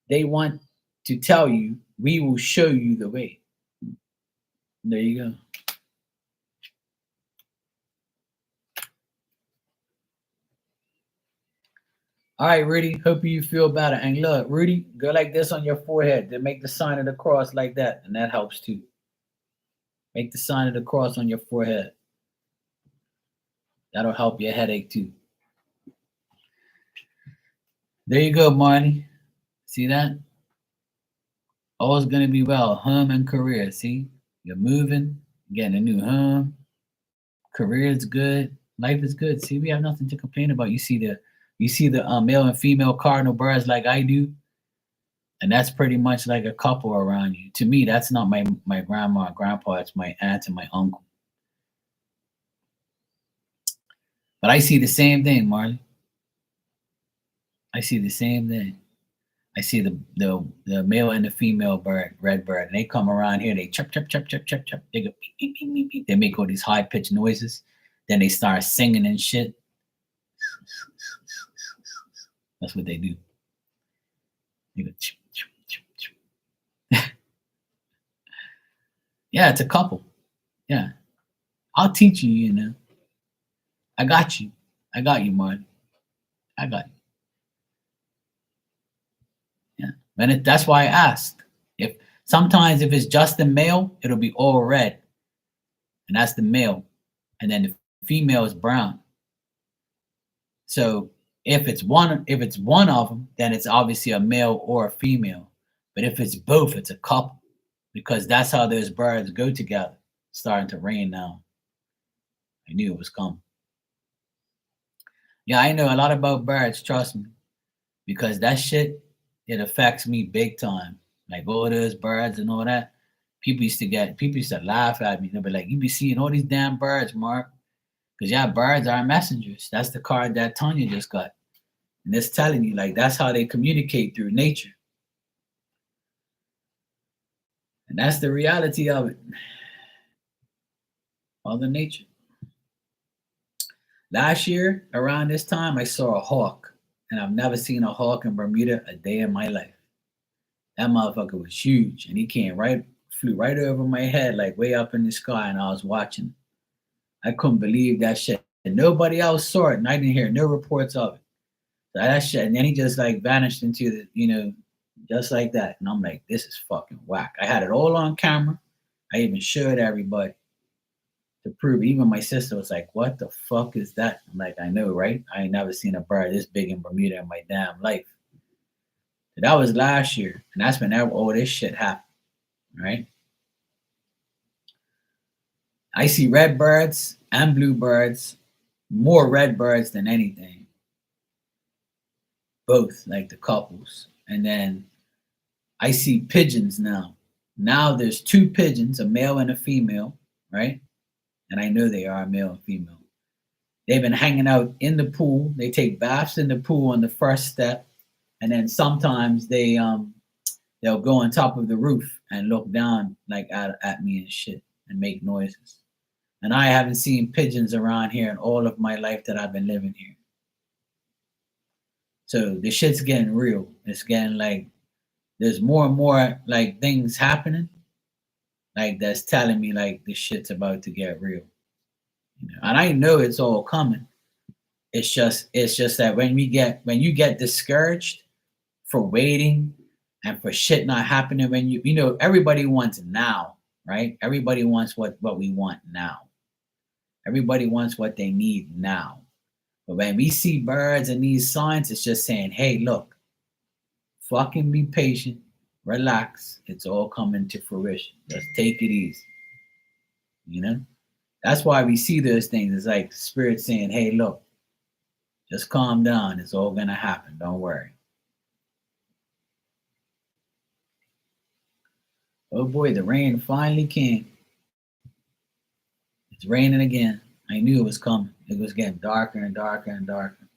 They want to tell you, we will show you the way. There you go. All right, Rudy, hope you feel better. And look, Rudy, go like this on your forehead. Then make the sign of the cross like that, and that helps too. Make the sign of the cross on your forehead. That'll help your headache too. There you go, Marty. See that? All's gonna be well. Home and career. See, you're moving, getting a new home. Career is good. Life is good. See, we have nothing to complain about. You see the male and female cardinal birds like I do, and that's pretty much like a couple around you. To me, that's not my grandma or grandpa. It's my aunt and my uncle. But I see the same thing, Marley. I see the same thing. I see the male and the female bird, red bird, and they come around here. They chirp, chirp, chirp, chirp, chirp, chirp. They go beep, beep, beep, beep, beep. They make all these high pitched noises. Then they start singing and shit. That's what they do. They go chirp, chirp, chirp, chirp. Yeah, it's a couple. Yeah, I'll teach you. I got you. I got you, Marty. I got you. Yeah, and that's why I asked. If sometimes if it's just the male, it'll be all red, and that's the male, and then the female is brown. So If it's one of them, then it's obviously a male or a female. But if it's both, it's a couple because that's how those birds go together. It's starting to rain now. I knew it was coming. Yeah, I know a lot about birds. Trust me, because that shit it affects me big time. Like all those birds and all that. People used to laugh at me. They'll be like, "You be seeing all these damn birds, Mark." Because yeah, birds are messengers. That's the card that Tanya just got. And it's telling you, like, that's how they communicate through nature. And that's the reality of it. Mother Nature. Last year, around this time, I saw a hawk. And I've never seen a hawk in Bermuda a day in my life. That motherfucker was huge. And he flew right over my head, like way up in the sky, and I was watching. I couldn't believe that shit. And nobody else saw it, and I didn't hear no reports of it. So that shit, and then he just like vanished into just like that. And I'm like, this is fucking whack. I had it all on camera. I even showed everybody to prove. Even my sister was like, what the fuck is that? I'm like, I know, right? I ain't never seen a bird this big in Bermuda in my damn life. So that was last year, and that's when all this shit happened, right? I see red birds and blue birds, more red birds than anything. Both, like the couples. And then I see pigeons now. Now there's two pigeons, a male and a female, right? And I know they are a male and female. They've been hanging out in the pool. They take baths in the pool on the first step, and then sometimes they'll go on top of the roof and look down like at me and shit and make noises. And I haven't seen pigeons around here in all of my life that I've been living here. So the shit's getting real. It's getting like there's more and more like things happening, like that's telling me like this shit's about to get real. And I know it's all coming. It's just that when you get discouraged for waiting and for shit not happening when everybody wants now, right? Everybody wants what we want now. Everybody wants what they need now. But when we see birds and these signs, it's just saying, hey, look, fucking be patient, relax. It's all coming to fruition. Just take it easy. You know? That's why we see those things. It's like spirit saying, hey, look, just calm down. It's all gonna happen. Don't worry. Oh boy, the rain finally came. It's raining again. I knew it was coming. It was getting darker and darker and darker.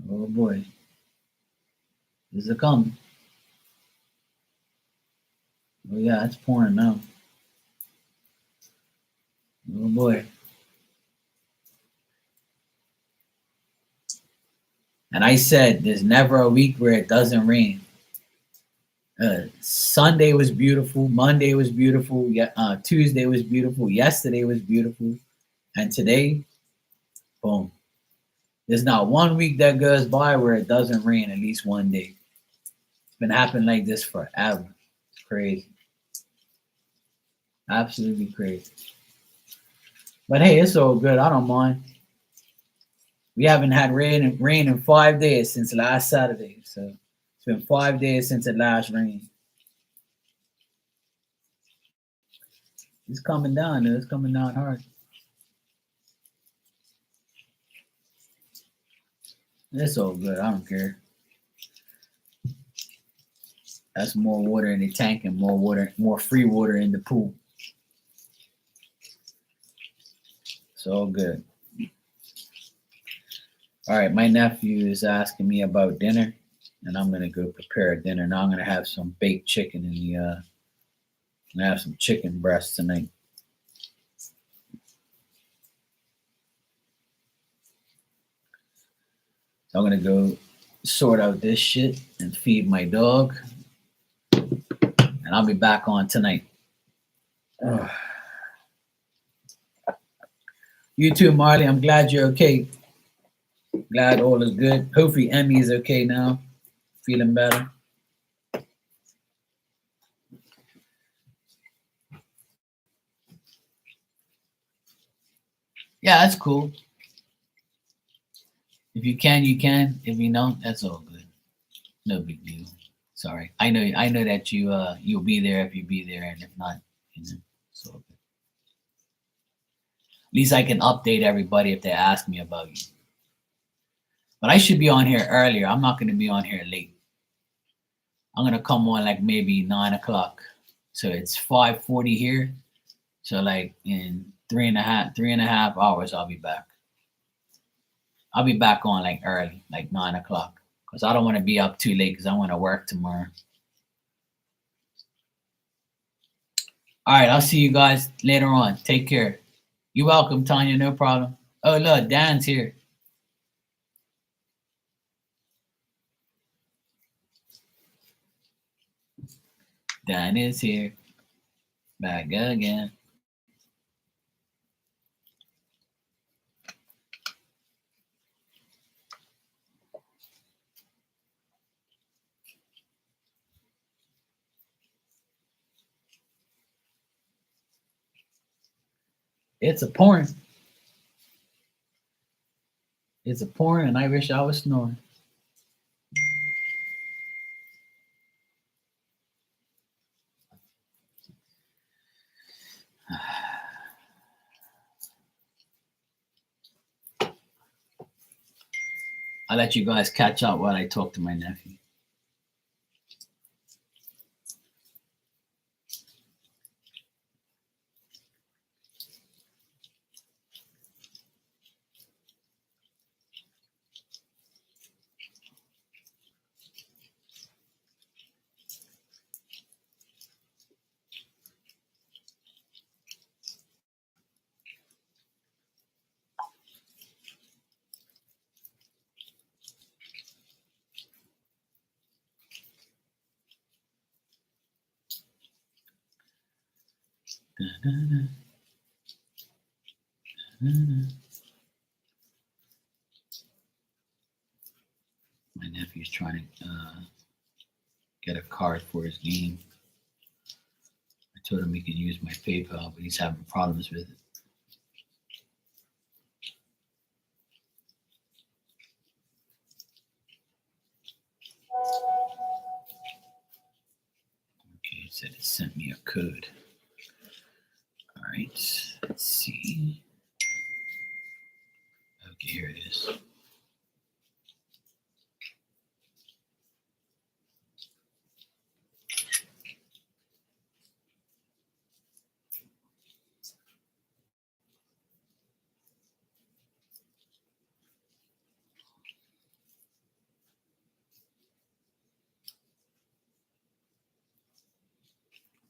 Oh boy, is it coming? Oh yeah, it's pouring now. Oh boy. And I said, there's never a week where it doesn't rain. Sunday was beautiful. Monday was beautiful. Tuesday was beautiful. Yesterday was beautiful. And today, boom. There's not one week that goes by where it doesn't rain at least one day. It's been happening like this forever. It's crazy. Absolutely crazy. But hey, it's all good. I don't mind. We haven't had rain in 5 days since last Saturday. So it's been 5 days since it last rained. It's coming down, though. It's coming down hard. It's all good. I don't care. That's more water in the tank and more free water in the pool. It's all good. All right, my nephew is asking me about dinner, and I'm gonna go prepare dinner. Now I'm gonna have some baked chicken in the. I'm gonna have some chicken breast tonight. So I'm gonna go sort out this shit and feed my dog, and I'll be back on tonight. Ugh. You too, Marley. I'm glad you're okay. Glad all is good. Hopefully, Emmy is okay now, feeling better. Yeah, that's cool. If you can, you can. If you don't, that's all good. No big deal. Sorry. I know that you'll be there if you be there, and if not, so at least I can update everybody if they ask me about you. But I should be on here earlier. I'm not gonna be on here late. I'm gonna come on like maybe 9 o'clock. So it's 5:40 here. So like in 3.5 hours I'll be back. I'll be back on like early, like 9 o'clock. Because I don't want to be up too late because I want to work tomorrow. All right, I'll see you guys later on. Take care. You're welcome, Tanya. No problem. Oh, look, Dan's here. Dan is here. Back again. It's a porn. It's a porn, and I wish I was snoring. I'll let you guys catch up while I talk to my nephew. My nephew's trying to get a card for his game. I told him he can use my PayPal, but he's having problems with it. Okay, it said it sent me a code. All right, let's see. Okay, here it is.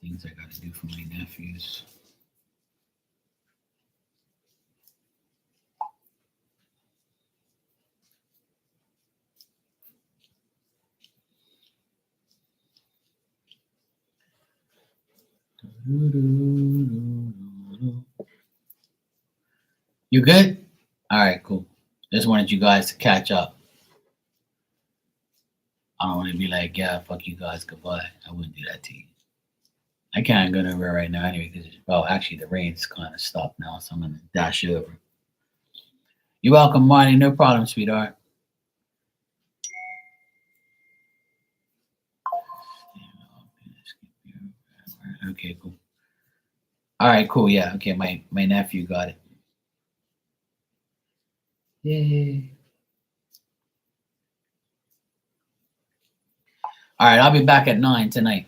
Things I got to do for my nephews. You good? All right, cool. Just wanted you guys to catch up. I don't want to be like, yeah, fuck you guys, goodbye. I wouldn't do that to you. I can't go nowhere right now anyway because, well, actually, the rain's kind of stopped now, so I'm going to dash over. You're welcome, Marty. No problem, sweetheart. Okay, cool. All right, cool. Yeah, okay. My nephew got it. Yay. All right, I'll be back at 9 tonight.